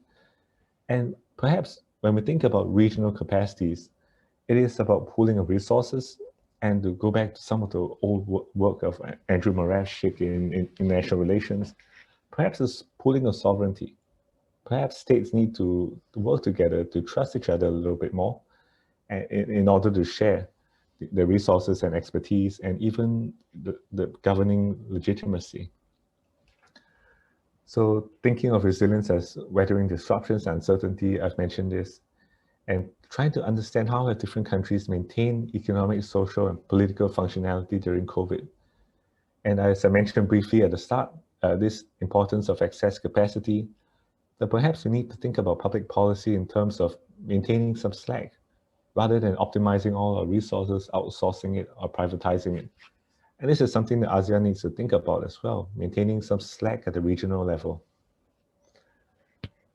And perhaps when we think about regional capacities, it is about pooling of resources, and to go back to some of the old work of Andrew Moraschik in international relations, perhaps it's pooling of sovereignty. Perhaps states need to work together to trust each other a little bit more in order to share the resources and expertise and even the governing legitimacy. So thinking of resilience as weathering disruptions and uncertainty, I've mentioned this, and trying to understand how have different countries maintain economic, social, and political functionality during COVID. And as I mentioned briefly at the start, this importance of excess capacity, that perhaps we need to think about public policy in terms of maintaining some slack, rather than optimizing all our resources, outsourcing it, or privatizing it. And this is something that ASEAN needs to think about as well, maintaining some slack at the regional level.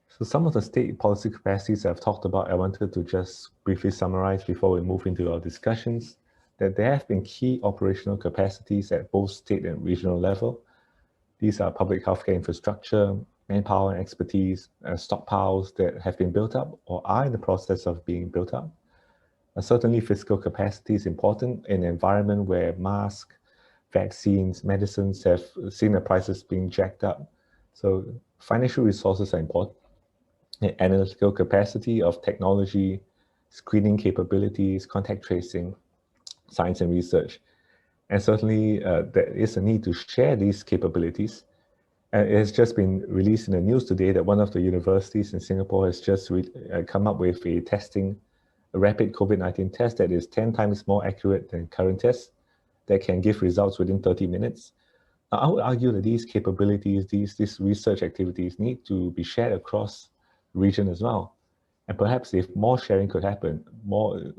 So some of the state policy capacities I've talked about, I wanted to just briefly summarize before we move into our discussions, that there have been key operational capacities at both state and regional level. These are public healthcare infrastructure, manpower and expertise, stockpiles that have been built up or are in the process of being built up. Certainly fiscal capacity is important in an environment where masks, vaccines, medicines have seen the prices being jacked up. So financial resources are important. Analytical capacity of technology, screening capabilities, contact tracing, science and research. And certainly there is a need to share these capabilities. And it has just been released in the news today that one of the universities in Singapore has just come up with a rapid COVID-19 test that is 10 times more accurate than current tests that can give results within 30 minutes. Now, I would argue that these capabilities, these research activities need to be shared across the region as well. And perhaps if more sharing could happen,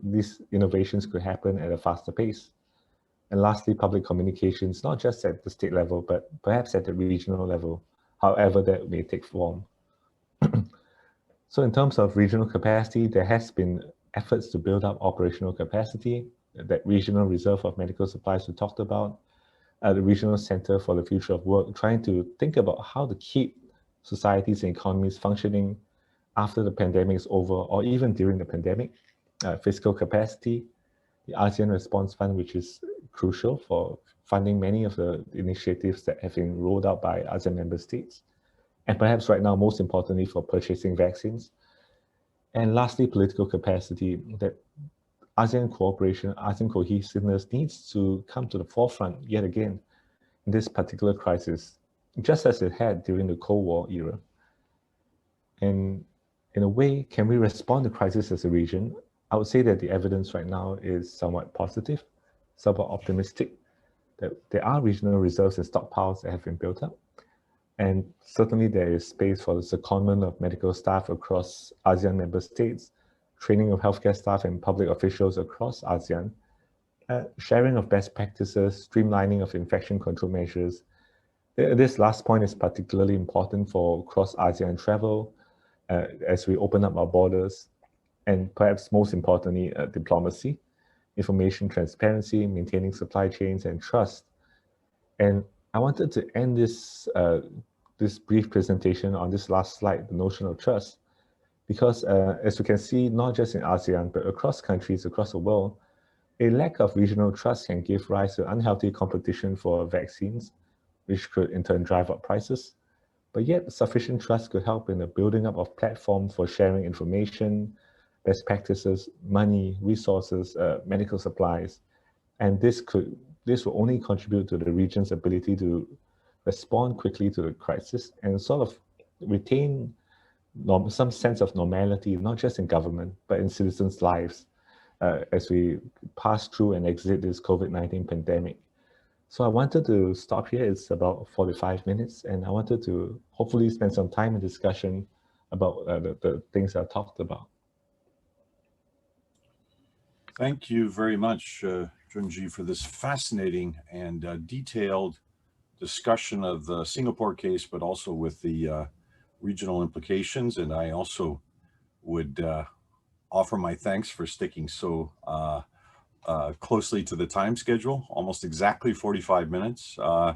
these innovations could happen at a faster pace. And lastly, public communications, not just at the state level, but perhaps at the regional level, however that may take form. So in terms of regional capacity, there has been efforts to build up operational capacity, that regional reserve of medical supplies we talked about, the regional center for the future of work, trying to think about how to keep societies and economies functioning after the pandemic is over, or even during the pandemic. Fiscal capacity, the ASEAN Response Fund, which is crucial for funding many of the initiatives that have been rolled out by ASEAN member states. And perhaps right now, most importantly, for purchasing vaccines. And lastly, political capacity, that ASEAN cooperation, ASEAN cohesiveness needs to come to the forefront yet again in this particular crisis, just as it had during the Cold War era. And in a way, can we respond to crisis as a region? I would say that the evidence right now is somewhat positive, somewhat optimistic, that there are regional reserves and stockpiles that have been built up. And certainly there is space for the secondment of medical staff across ASEAN member states, training of healthcare staff and public officials across ASEAN, sharing of best practices, streamlining of infection control measures. This last point is particularly important for cross-ASEAN travel as we open up our borders, and perhaps most importantly, diplomacy, information transparency, maintaining supply chains and trust. And I wanted to end this brief presentation on this last slide, the notion of trust, because as you can see, not just in ASEAN, but across countries, across the world, a lack of regional trust can give rise to unhealthy competition for vaccines, which could in turn drive up prices. But yet sufficient trust could help in the building up of platforms for sharing information, best practices, money, resources, medical supplies. And this will only contribute to the region's ability to respond quickly to the crisis and sort of retain some sense of normality, not just in government, but in citizens' lives as we pass through and exit this COVID-19 pandemic. So I wanted to stop here. It's about 45 minutes, and I wanted to hopefully spend some time in discussion about the things I talked about. Thank you very much, Junji, for this fascinating and detailed discussion of the Singapore case, but also with the regional implications. And I also would offer my thanks for sticking so closely to the time schedule, almost exactly 45 minutes. I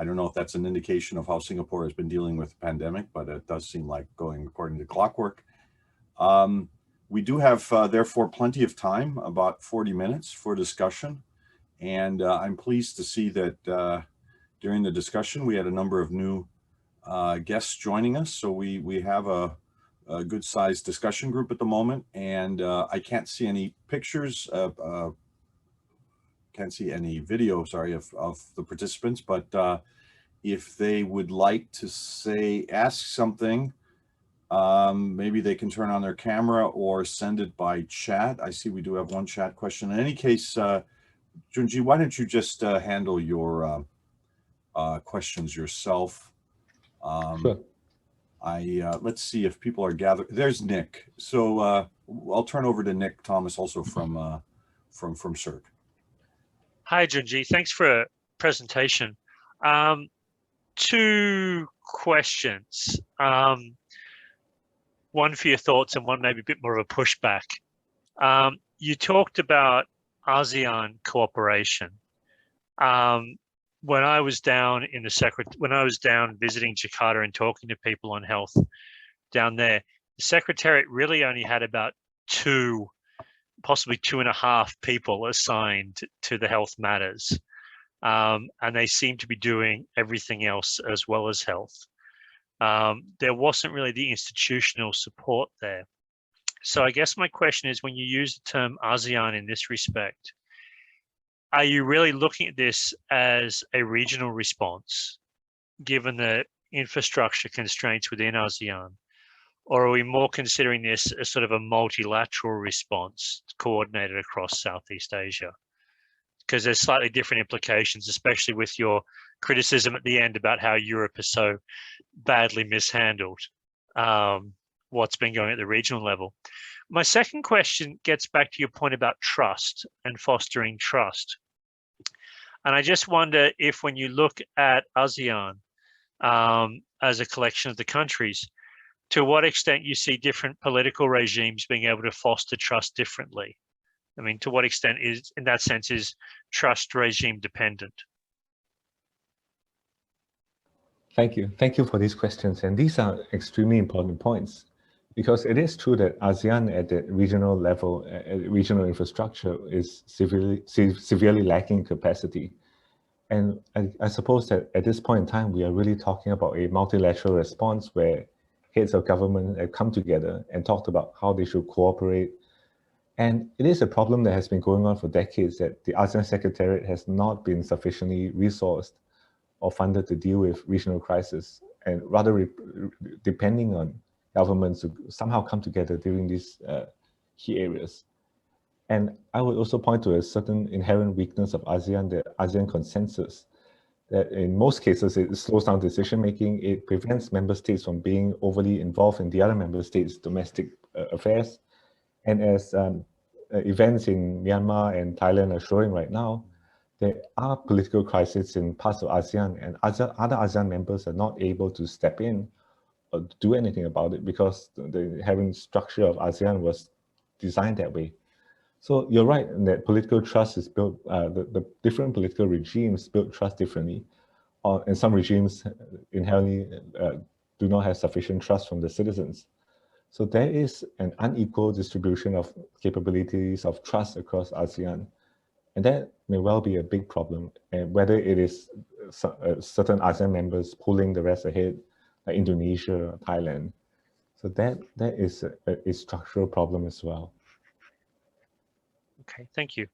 don't know if that's an indication of how Singapore has been dealing with the pandemic, but it does seem like going according to clockwork. We do have, therefore, plenty of time, about 40 minutes for discussion. And I'm pleased to see that during the discussion, we had a number of new guests joining us. So we have a good sized discussion group at the moment. And I can't see any pictures, can't see any video, sorry, of the participants. But if they would like to ask something, maybe they can turn on their camera or send it by chat. I see we do have one chat question. In any case, Junji, why don't you just handle your questions yourself? Sure. Let's see if people are gathered. There's Nick. So I'll turn over to Nick Thomas, also from CERC. Hi, Junji. Thanks for a presentation. Two questions. One for your thoughts and one maybe a bit more of a pushback. You talked about ASEAN cooperation. When I was down in when I was down visiting Jakarta and talking to people on health down there, the Secretariat really only had about 2, possibly 2.5 people assigned to the health matters. And they seem to be doing everything else as well as health. There wasn't really the institutional support there. So I guess my question is, when you use the term ASEAN in this respect, are you really looking at this as a regional response, given the infrastructure constraints within ASEAN? Or are we more considering this as sort of a multilateral response coordinated across Southeast Asia? Because there's slightly different implications, especially with your criticism at the end about how Europe is so badly mishandled what's been going at the regional level. My second question gets back to your point about trust and fostering trust. And I just wonder if, when you look at ASEAN as a collection of the countries, to what extent you see different political regimes being able to foster trust differently. I mean, to what extent is, in that sense, is trust regime dependent? Thank you. Thank you for these questions. And these are extremely important points, because it is true that ASEAN at the regional level, regional infrastructure is severely lacking capacity. And I suppose that at this point in time, we are really talking about a multilateral response where heads of government have come together and talked about how they should cooperate. And it is a problem that has been going on for decades, that the ASEAN Secretariat has not been sufficiently resourced or funded to deal with regional crisis, and rather depending on governments to somehow come together during these key areas. And I would also point to a certain inherent weakness of ASEAN, the ASEAN consensus, that in most cases it slows down decision-making, it prevents member states from being overly involved in the other member states' domestic affairs. And as events in Myanmar and Thailand are showing right now, there are political crises in parts of ASEAN, and other ASEAN members are not able to step in or do anything about it, because the inherent structure of ASEAN was designed that way. So you're right in that political trust is built, the different political regimes build trust differently. And some regimes inherently do not have sufficient trust from the citizens. So there is an unequal distribution of capabilities of trust across ASEAN. And that may well be a big problem. And whether it is certain ASEAN members pulling the rest ahead, like Indonesia or Thailand. So that is a structural problem as well. Okay, thank you.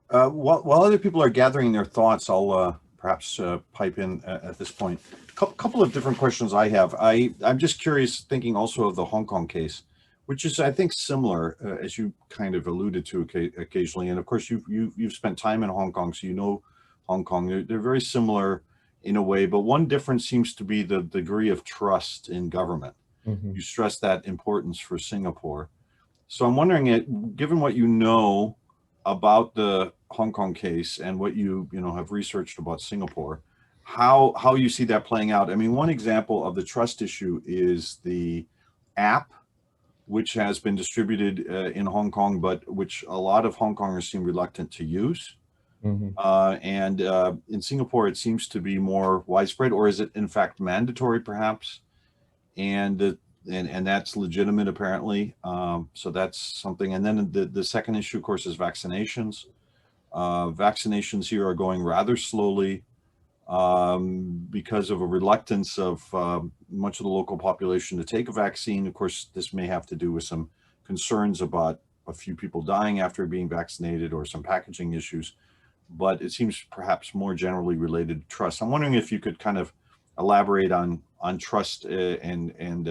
While other people are gathering their thoughts, I'll perhaps pipe in at this point. Couple of different questions I have. I'm just curious, thinking also of the Hong Kong case, which is, I think, similar, as you kind of alluded to occasionally. And of course, you've spent time in Hong Kong, so you know Hong Kong. They're very similar in a way, but one difference seems to be the degree of trust in government. Mhm. You stress that importance for Singapore. So I'm wondering, given what you know about the Hong Kong case and what you have researched about Singapore, how you see that playing out. I mean, one example of the trust issue is the app, which has been distributed in Hong Kong, but which a lot of Hong Kongers seem reluctant to use. Mhm. And in Singapore, it seems to be more widespread, or is it in fact mandatory, perhaps? And that's legitimate, apparently. So that's something. And then the second issue, of course, is vaccinations. Vaccinations here are going rather slowly because of a reluctance of much of the local population to take a vaccine. Of course, this may have to do with some concerns about a few people dying after being vaccinated or some packaging issues, but it seems perhaps more generally related to trust. I'm wondering if you could kind of elaborate on trust and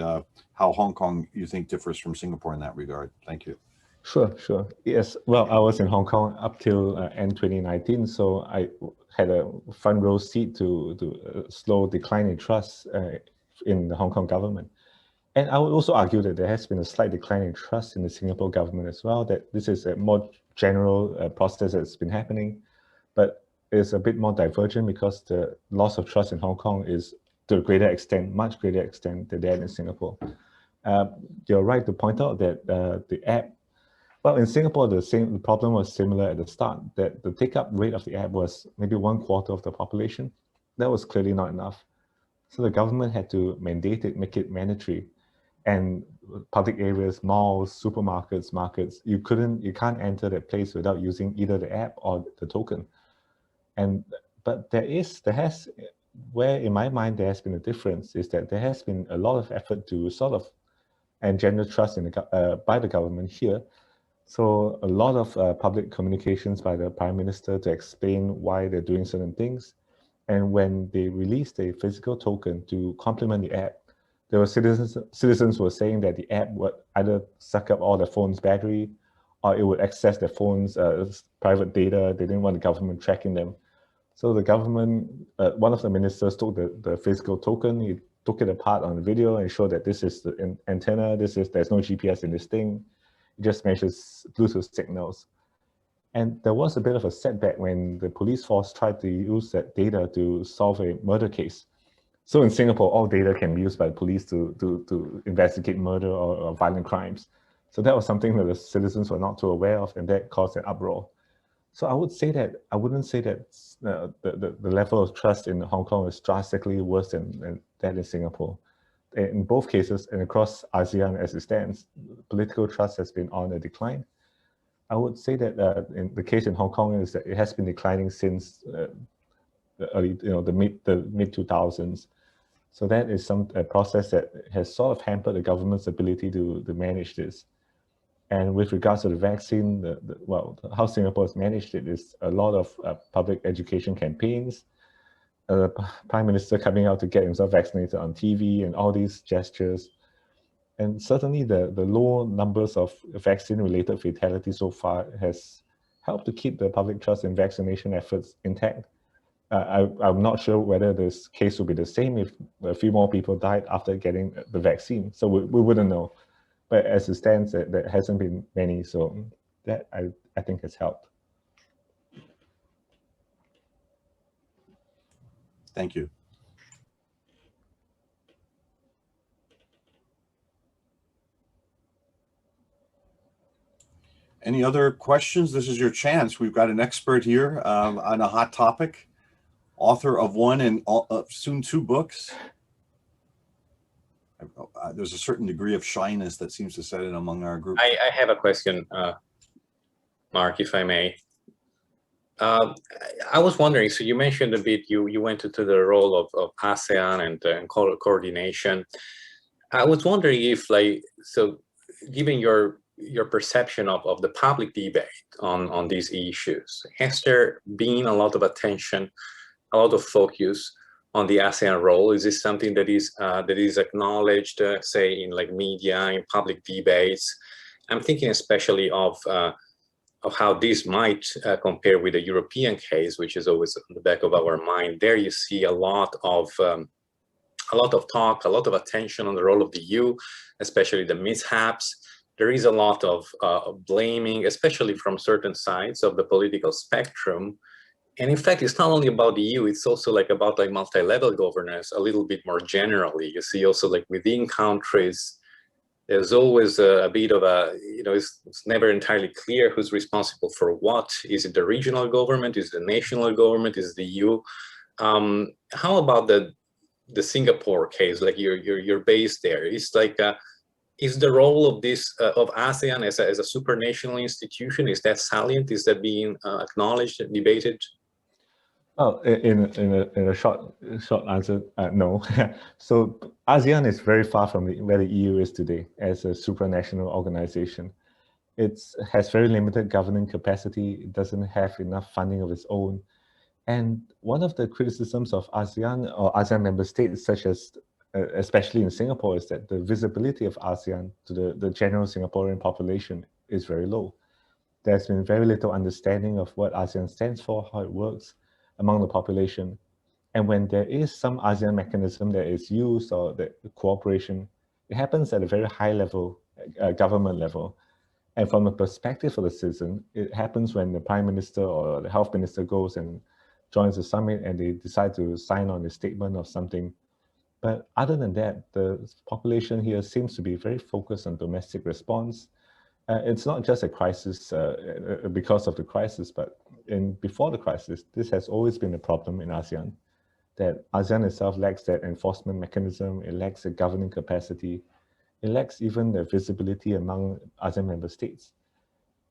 how Hong Kong you think differs from Singapore in that regard. Thank you. Sure. Yes. Well, I was in Hong Kong up till end 2019, so I had a front row seat to slow decline in trust in the Hong Kong government. And I would also argue that there has been a slight decline in trust in the Singapore government as well, that this is a more general process that's been happening, but it's a bit more divergent because the loss of trust in Hong Kong is to a greater extent, much greater extent than that in Singapore. You're right to point out that the app, well, in Singapore, the problem was similar at the start, that the take-up rate of the app was maybe 1/4 of the population. That was clearly not enough. So the government had to mandate it, make it mandatory. And public areas, malls, supermarkets, markets, you can't enter that place without using either the app or the token. But where in my mind there has been a difference is that there has been a lot of effort to sort of engender trust by the government here. So a lot of public communications by the Prime Minister to explain why they're doing certain things. And when they released a physical token to complement the app, there were citizens who were saying that the app would either suck up all the phone's battery, or it would access their phone's private data. They didn't want the government tracking them. So the government, one of the ministers took the physical token, he took it apart on the video and showed that this is the antenna, there's no GPS in this thing. It just measures Bluetooth signals. And there was a bit of a setback when the police force tried to use that data to solve a murder case. So in Singapore, all data can be used by police to investigate murder or violent crimes. So that was something that the citizens were not too aware of, and that caused an uproar. So I wouldn't say that the level of trust in Hong Kong is drastically worse than that in Singapore. In both cases and across ASEAN as it stands, political trust has been on a decline. I would say that in the case in Hong Kong is that it has been declining since the mid 2000s. So that is a process that has sort of hampered the government's ability to manage this. And with regards to the vaccine, how Singapore has managed it is a lot of public education campaigns, Prime Minister coming out to get himself vaccinated on TV and all these gestures. And certainly the low numbers of vaccine-related fatalities so far has helped to keep the public trust in vaccination efforts intact. I'm not sure whether this case will be the same if a few more people died after getting the vaccine. So we wouldn't know. But as it stands, there hasn't been many. So that I think has helped. Thank you. Any other questions? This is your chance. We've got an expert here on a hot topic, author of one and soon 2 books. There's a certain degree of shyness that seems to set in among our group. I have a question, Mark, if I may. I was wondering, so you mentioned a bit, you went into the role of ASEAN and coordination. I was wondering if, given your your perception of the public debate on these issues. Has there been a lot of attention, a lot of focus on the ASEAN role? Is this something that is acknowledged, say, in like media, in public debates? I'm thinking especially of how this might compare with the European case, which is always on the back of our mind. There you see a lot of talk, a lot of attention on the role of the EU, especially the mishaps. There is a lot of blaming, especially from certain sides of the political spectrum. And in fact, it's not only about the EU, it's also like about like multi-level governance a little bit more generally. You see also like within countries, there's always a bit of a, it's never entirely clear who's responsible for what. Is it the regional government? Is it the national government? Is it the EU? How about the Singapore case? Like you're based there. It's like, is the role of this of ASEAN as a supranational institution, is that salient? Is that being acknowledged and debated? Well, in a short answer, no. So ASEAN is very far from where the EU is today as a supranational organization. It has very limited governing capacity. It doesn't have enough funding of its own. And one of the criticisms of ASEAN or ASEAN member states, such as especially in Singapore, is that the visibility of ASEAN to the general Singaporean population is very low. There's been very little understanding of what ASEAN stands for, how it works among the population. And when there is some ASEAN mechanism that is used or the cooperation, it happens at a very high level, government level. And from the perspective of the citizen, it happens when the Prime Minister or the Health Minister goes and joins the summit and they decide to sign on a statement or something. But other than that, the population here seems to be very focused on domestic response. It's not just a crisis because of the crisis, but before the crisis, this has always been a problem in ASEAN, that ASEAN itself lacks that enforcement mechanism, it lacks a governing capacity, it lacks even the visibility among ASEAN member states.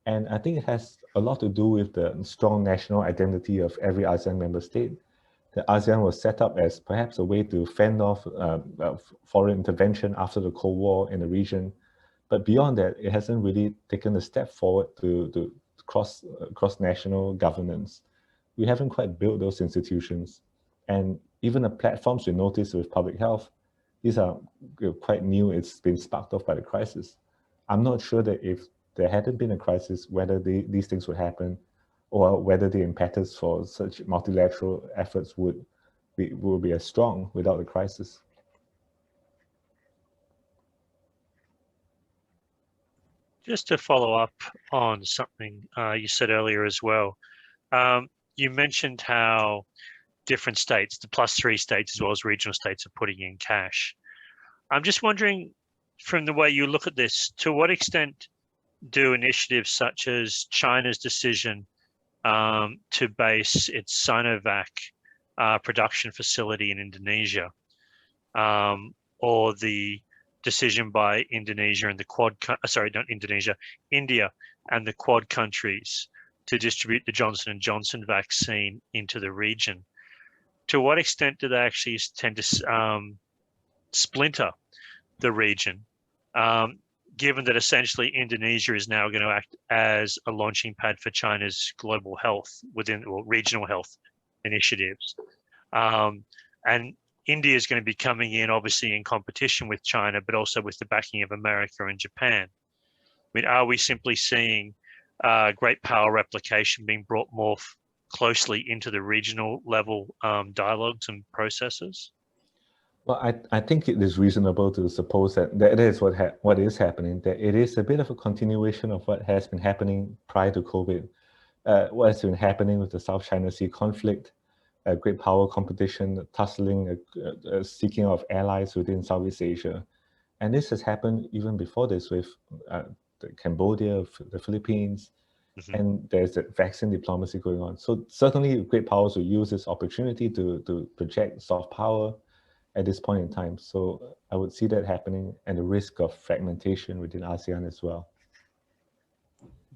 And I think it has a lot to do with the strong national identity of every ASEAN member state. The ASEAN was set up as perhaps a way to fend off foreign intervention after the Cold War in the region. But beyond that, it hasn't really taken a step forward to cross-national governance. We haven't quite built those institutions. And even the platforms we notice with public health, these are quite new. It's been sparked off by the crisis. I'm not sure that if there hadn't been a crisis, whether these things would happen, or whether the impetus for such multilateral efforts will be as strong without the crisis. Just to follow up on something you said earlier as well, you mentioned how different states, the +3 states as well as regional states, are putting in cash. I'm just wondering, from the way you look at this, to what extent do initiatives such as China's decision to base its Sinovac production facility in Indonesia, or the decision by Indonesia and the India and the Quad countries to distribute the Johnson & Johnson vaccine into the region, to what extent do they actually tend to splinter the region, given that essentially Indonesia is now going to act as a launching pad for China's global health or regional health initiatives. And India is going to be coming in, obviously, in competition with China, but also with the backing of America and Japan. I mean, are we simply seeing great power replication being brought more closely into the regional level dialogues and processes? Well, I think it is reasonable to suppose that is what is happening, that it is a bit of a continuation of what has been happening prior to COVID, what has been happening with the South China Sea conflict, great power competition, tussling, seeking of allies within Southeast Asia. And this has happened even before this with Cambodia, the Philippines, and there's a vaccine diplomacy going on. So certainly great powers will use this opportunity to project soft power at this point in time. So I would see that happening, and the risk of fragmentation within ASEAN as well.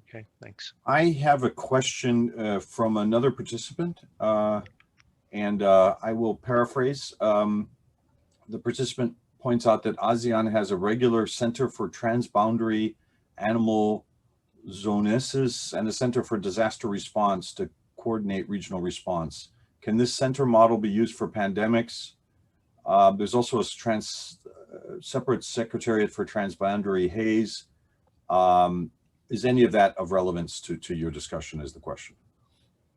Okay, thanks. I have a question from another participant, and I will paraphrase. The participant points out that ASEAN has a regular Center for Transboundary animal zoonosis and a Center for Disaster Response to coordinate regional response. Can this center model be used for pandemics? There's also a separate secretariat for transboundary haze. Is any of that of relevance to your discussion is the question?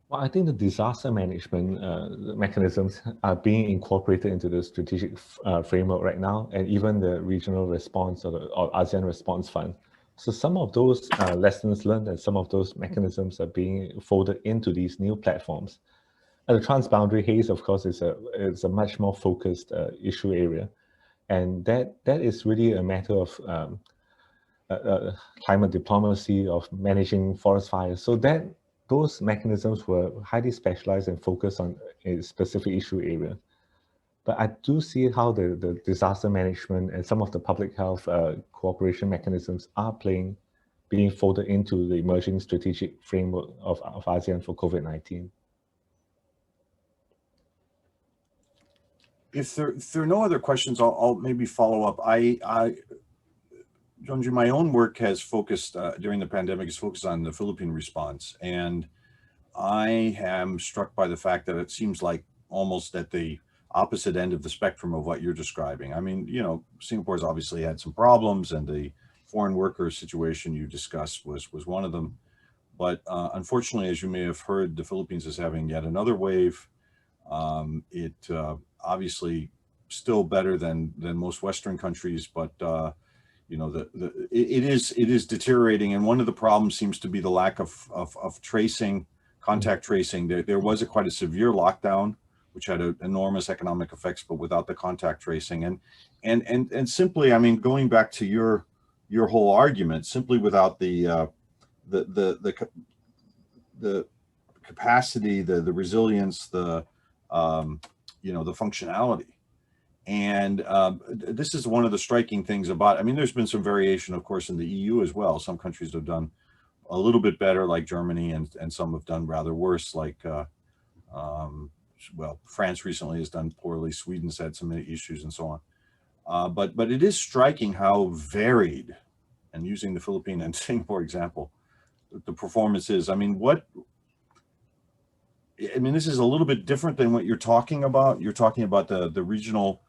Well, I think the disaster management mechanisms are being incorporated into the strategic framework right now, and even the regional response or ASEAN response fund. So some of those lessons learned and some of those mechanisms are being folded into these new platforms. And the transboundary haze, of course, is a much more focused issue area, and that is really a matter of climate diplomacy, of managing forest fires. So those mechanisms were highly specialized and focused on a specific issue area. But I do see how the disaster management and some of the public health cooperation mechanisms are being folded into the emerging strategic framework of ASEAN for COVID-19. If there are no other questions, I'll maybe follow up. Jonju, my own work has focused during the pandemic is focused on the Philippine response, and I am struck by the fact that it seems like almost at the opposite end of the spectrum of what you're describing. I mean, you know, Singapore's obviously had some problems, and the foreign worker situation you discussed was one of them. But unfortunately, as you may have heard, the Philippines is having yet another wave. Obviously still better than most Western countries, but you know, it is deteriorating, and one of the problems seems to be the lack of tracing, contact tracing. There was quite a severe lockdown, which had enormous economic effects, but without the contact tracing, and simply, I mean, going back to your whole argument, simply without the capacity, the resilience, you know, the functionality. And this is one of the striking things about, I mean, there's been some variation, of course, in the EU as well. Some countries have done a little bit better, like Germany, and some have done rather worse, like, well, France recently has done poorly. Sweden's had some issues and so on. But it is striking how varied, and using the Philippine and Singapore example, the performance is. I mean, this is a little bit different than what you're talking about. You're talking about the regional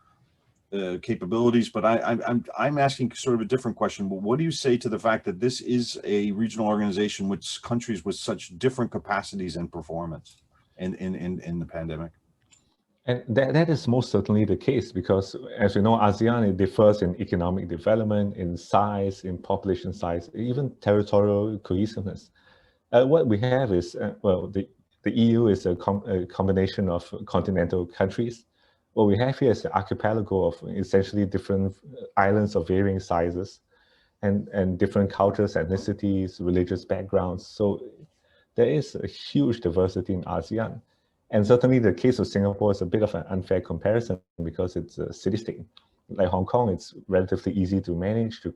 capabilities, but I'm asking sort of a different question. What do you say to the fact that this is a regional organization with countries with such different capacities and performance in the pandemic? And that is most certainly the case, because as we know, ASEAN, it differs in economic development, in size, in population size, even territorial cohesiveness. What we have is, well, the EU is a combination of continental countries. What we have here is an archipelago of essentially different islands of varying sizes and different cultures, ethnicities, religious backgrounds. So there is a huge diversity in ASEAN. And certainly the case of Singapore is a bit of an unfair comparison because it's a city-state. Like Hong Kong, it's relatively easy to manage, to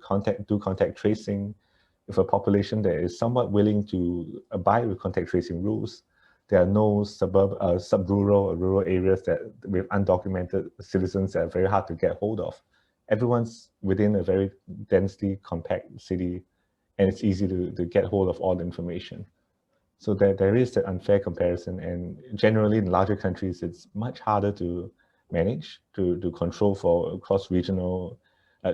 do contact tracing. With a population that is somewhat willing to abide with contact tracing rules, there are no sub-rural or rural areas that with undocumented citizens that are very hard to get hold of. Everyone's within a very densely compact city, and it's easy to get hold of all the information. So there is that unfair comparison, and generally in larger countries, it's much harder to manage, to control for cross-regional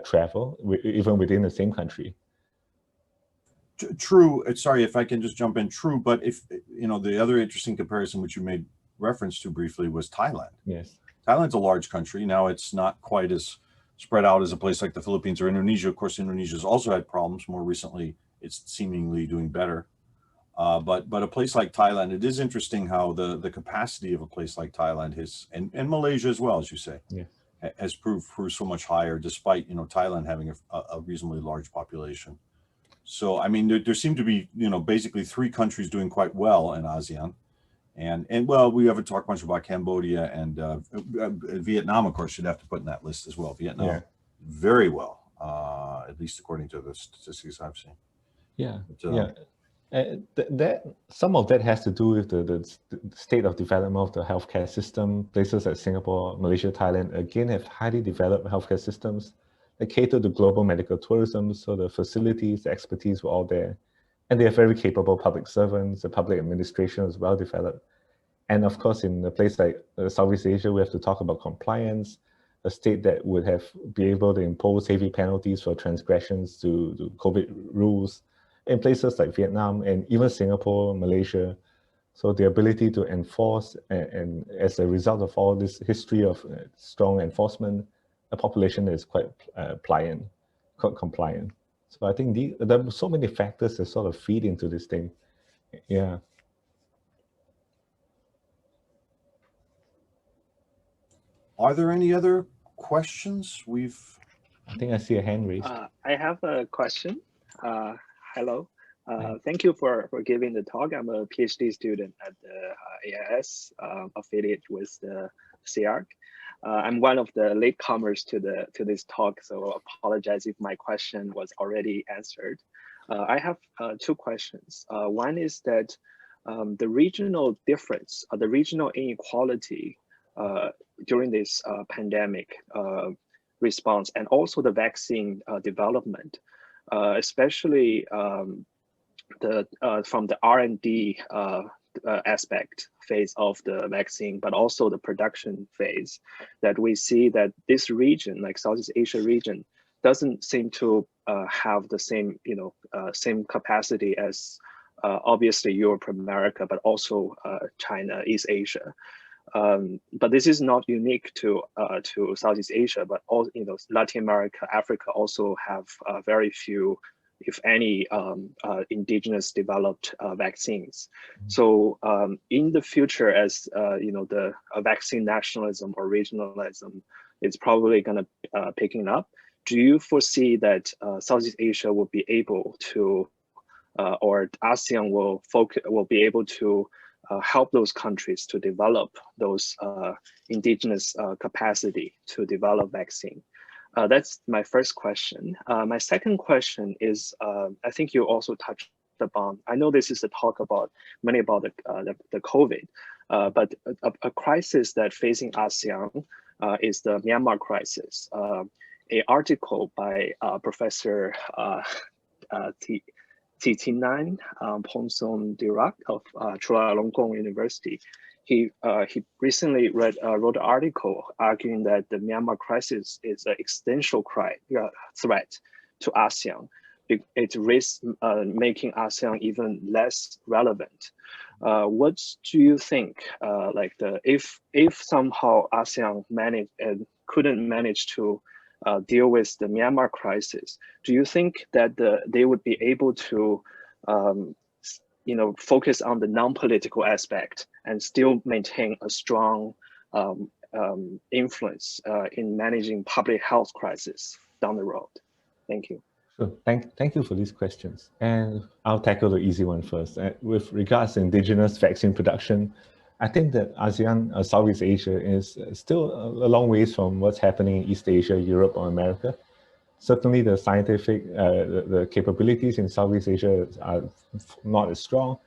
travel, even within the same country. True. Sorry if I can just jump in. True, but if you know, the other interesting comparison which you made reference to briefly was Thailand. Yes, Thailand's a large country. Now it's not quite as spread out as a place like the Philippines or Indonesia. Of course, Indonesia's also had problems. More recently, it's seemingly doing better. But a place like Thailand, it is interesting how the capacity of a place like Thailand and Malaysia as well, as you say, yeah, has proved so much higher, despite, you know, Thailand having a reasonably large population. So, I mean, there seem to be, you know, basically 3 countries doing quite well in ASEAN. And well, we haven't talked much about Cambodia and Vietnam, of course, should have to put in that list as well. Vietnam, yeah, very well, at least according to the statistics I've seen. yeah, But, yeah. That some of that has to do with the state of development of the healthcare system. Places like Singapore, Malaysia, Thailand, again, have highly developed healthcare systems. They cater to global medical tourism, so the facilities, the expertise were all there. And they are very capable public servants, the public administration is well developed. And of course, in a place like Southeast Asia, we have to talk about compliance, a state that would be able to impose heavy penalties for transgressions to COVID rules. In places like Vietnam and even Singapore, Malaysia, so the ability to enforce, and as a result of all this history of strong enforcement, the population is quite pliant, quite compliant. So I think there are so many factors that sort of feed into this thing. Yeah. Are there any other questions? I think I see a hand raised. I have a question. Hello. Thank you for giving the talk. I'm a PhD student at the AIS, affiliate with the CEARC. I'm one of the latecomers to this talk, so apologize if my question was already answered. I have two questions. One is that the regional difference, the regional inequality during this pandemic response, and also the vaccine development, especially from the R&D aspect phase of the vaccine, but also the production phase, that we see that this region, like Southeast Asia region, doesn't seem to have the same, same capacity as obviously Europe, America, but also China, East Asia. But this is not unique to Southeast Asia, but all, Latin America, Africa also have very few, if any, indigenous developed vaccines. So in the future, as the vaccine nationalism or regionalism is probably going to picking up, do you foresee that Southeast Asia will be able to, or ASEAN will be able to help those countries to develop those indigenous capacity to develop vaccine? That's my first question. My second question is, I think you also touched upon, I know this is a talk about many about the COVID, but a crisis that facing ASEAN is the Myanmar crisis. An article by Professor Thitinan Phongson-Dirac of Chulalongkorn University. He recently wrote an article arguing that the Myanmar crisis is an existential threat to ASEAN. It risks making ASEAN even less relevant. What do you think? If somehow ASEAN couldn't manage to deal with the Myanmar crisis, do you think that they would be able to focus on the non-political aspect and still maintain a strong influence in managing public health crisis down the road? Thank you. Sure. Thank you for these questions. And I'll tackle the easy one first. With regards to indigenous vaccine production, I think that ASEAN, Southeast Asia, is still a long ways from what's happening in East Asia, Europe, or America. Certainly the scientific, the capabilities in Southeast Asia are not as strong.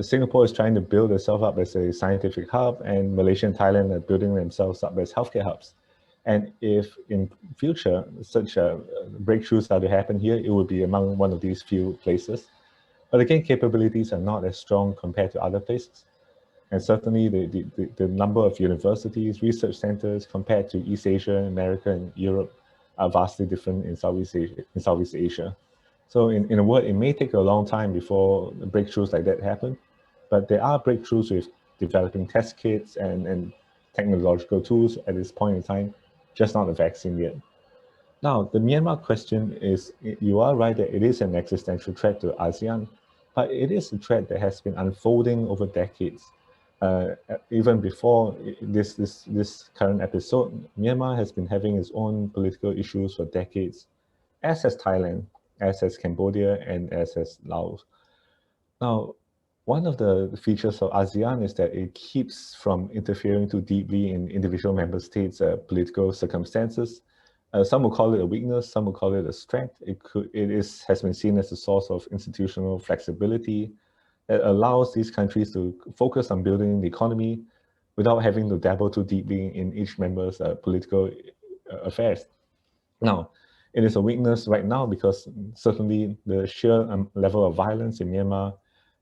Singapore is trying to build itself up as a scientific hub, and Malaysia and Thailand are building themselves up as healthcare hubs. And if in future such breakthroughs are to happen here, it would be among one of these few places. But again, capabilities are not as strong compared to other places. And certainly the number of universities, research centers compared to East Asia, America, and Europe are vastly different in Southeast Asia. So in a word, it may take a long time before breakthroughs like that happen, but there are breakthroughs with developing test kits and technological tools at this point in time, just not a vaccine yet. Now, the Myanmar question is, you are right that it is an existential threat to ASEAN, but it is a threat that has been unfolding over decades. Even before this current episode, Myanmar has been having its own political issues for decades, as has Thailand, as has Cambodia, and as has Laos. Now, one of the features of ASEAN is that it keeps from interfering too deeply in individual member states' political circumstances. Some will call it a weakness, some will call it a strength. Has been seen as a source of institutional flexibility that allows these countries to focus on building the economy without having to dabble too deeply in each member's political affairs. Now, It is a weakness right now because certainly the sheer level of violence in Myanmar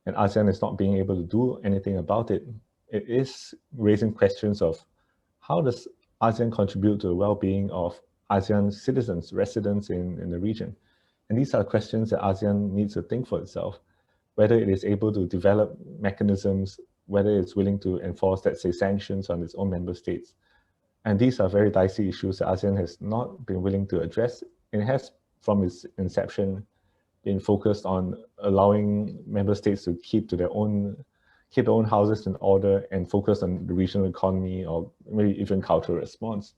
and ASEAN is not being able to do anything about it. It is raising questions of how does ASEAN contribute to the well-being of ASEAN citizens, residents in the region? And these are questions that ASEAN needs to think for itself, whether it is able to develop mechanisms, whether it's willing to enforce, let's say, sanctions on its own member states. And these are very dicey issues that ASEAN has not been willing to address. It has, from its inception, been focused on allowing member states to keep their own houses in order and focus on the regional economy or maybe even cultural response.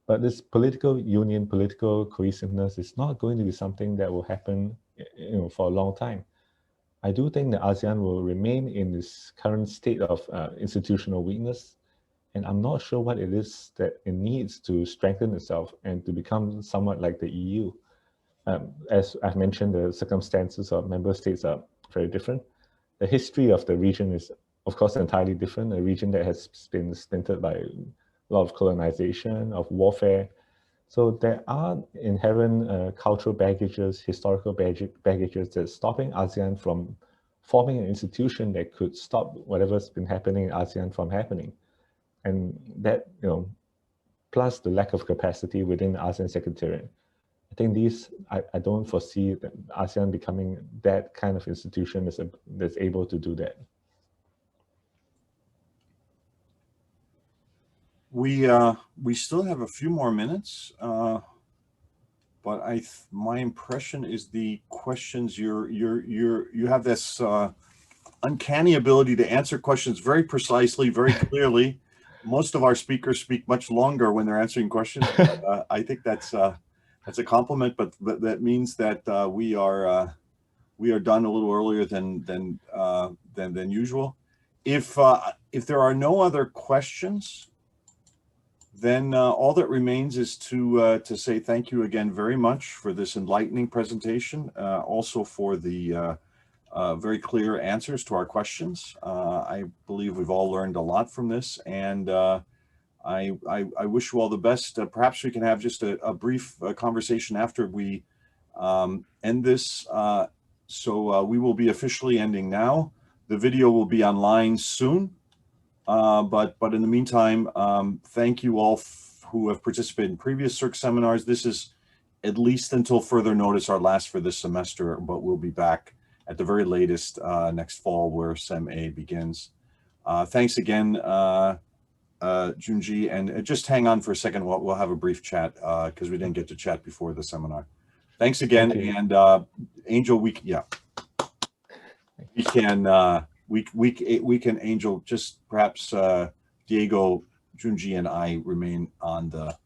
But this political union, political cohesiveness is not going to be something that will happen, for a long time. I do think that ASEAN will remain in this current state of institutional weakness, and I'm not sure what it is that it needs to strengthen itself and to become somewhat like the EU. As I've mentioned, the circumstances of member states are very different. The history of the region is, of course, entirely different, a region that has been splintered by a lot of colonization, of warfare. So there are inherent cultural baggages, historical baggages that's stopping ASEAN from forming an institution that could stop whatever's been happening in ASEAN from happening. And that, plus the lack of capacity within the ASEAN Secretariat. I think I don't foresee that ASEAN becoming that kind of institution that's able to do that. We still have a few more minutes, but my impression is the questions you have this uncanny ability to answer questions very precisely, very clearly. Most of our speakers speak much longer when they're answering questions. I think that's a compliment, but that means that we are done a little earlier than usual. If there are no other questions, then all that remains is to say thank you again very much for this enlightening presentation, also for the very clear answers to our questions. I believe we've all learned a lot from this, and I wish you all the best. Perhaps we can have just a brief conversation after we end this. So we will be officially ending now. The video will be online soon. But in the meantime, thank you all who have participated in previous CERC seminars. This is, at least until further notice, our last for this semester, but we'll be back at the very latest next fall where Sem A begins. Thanks again, Junji, and just hang on for a second. We'll have a brief chat because we didn't get to chat before the seminar. Thanks again, and Angel, we can Angel, just perhaps Diego, Junji, and I remain on the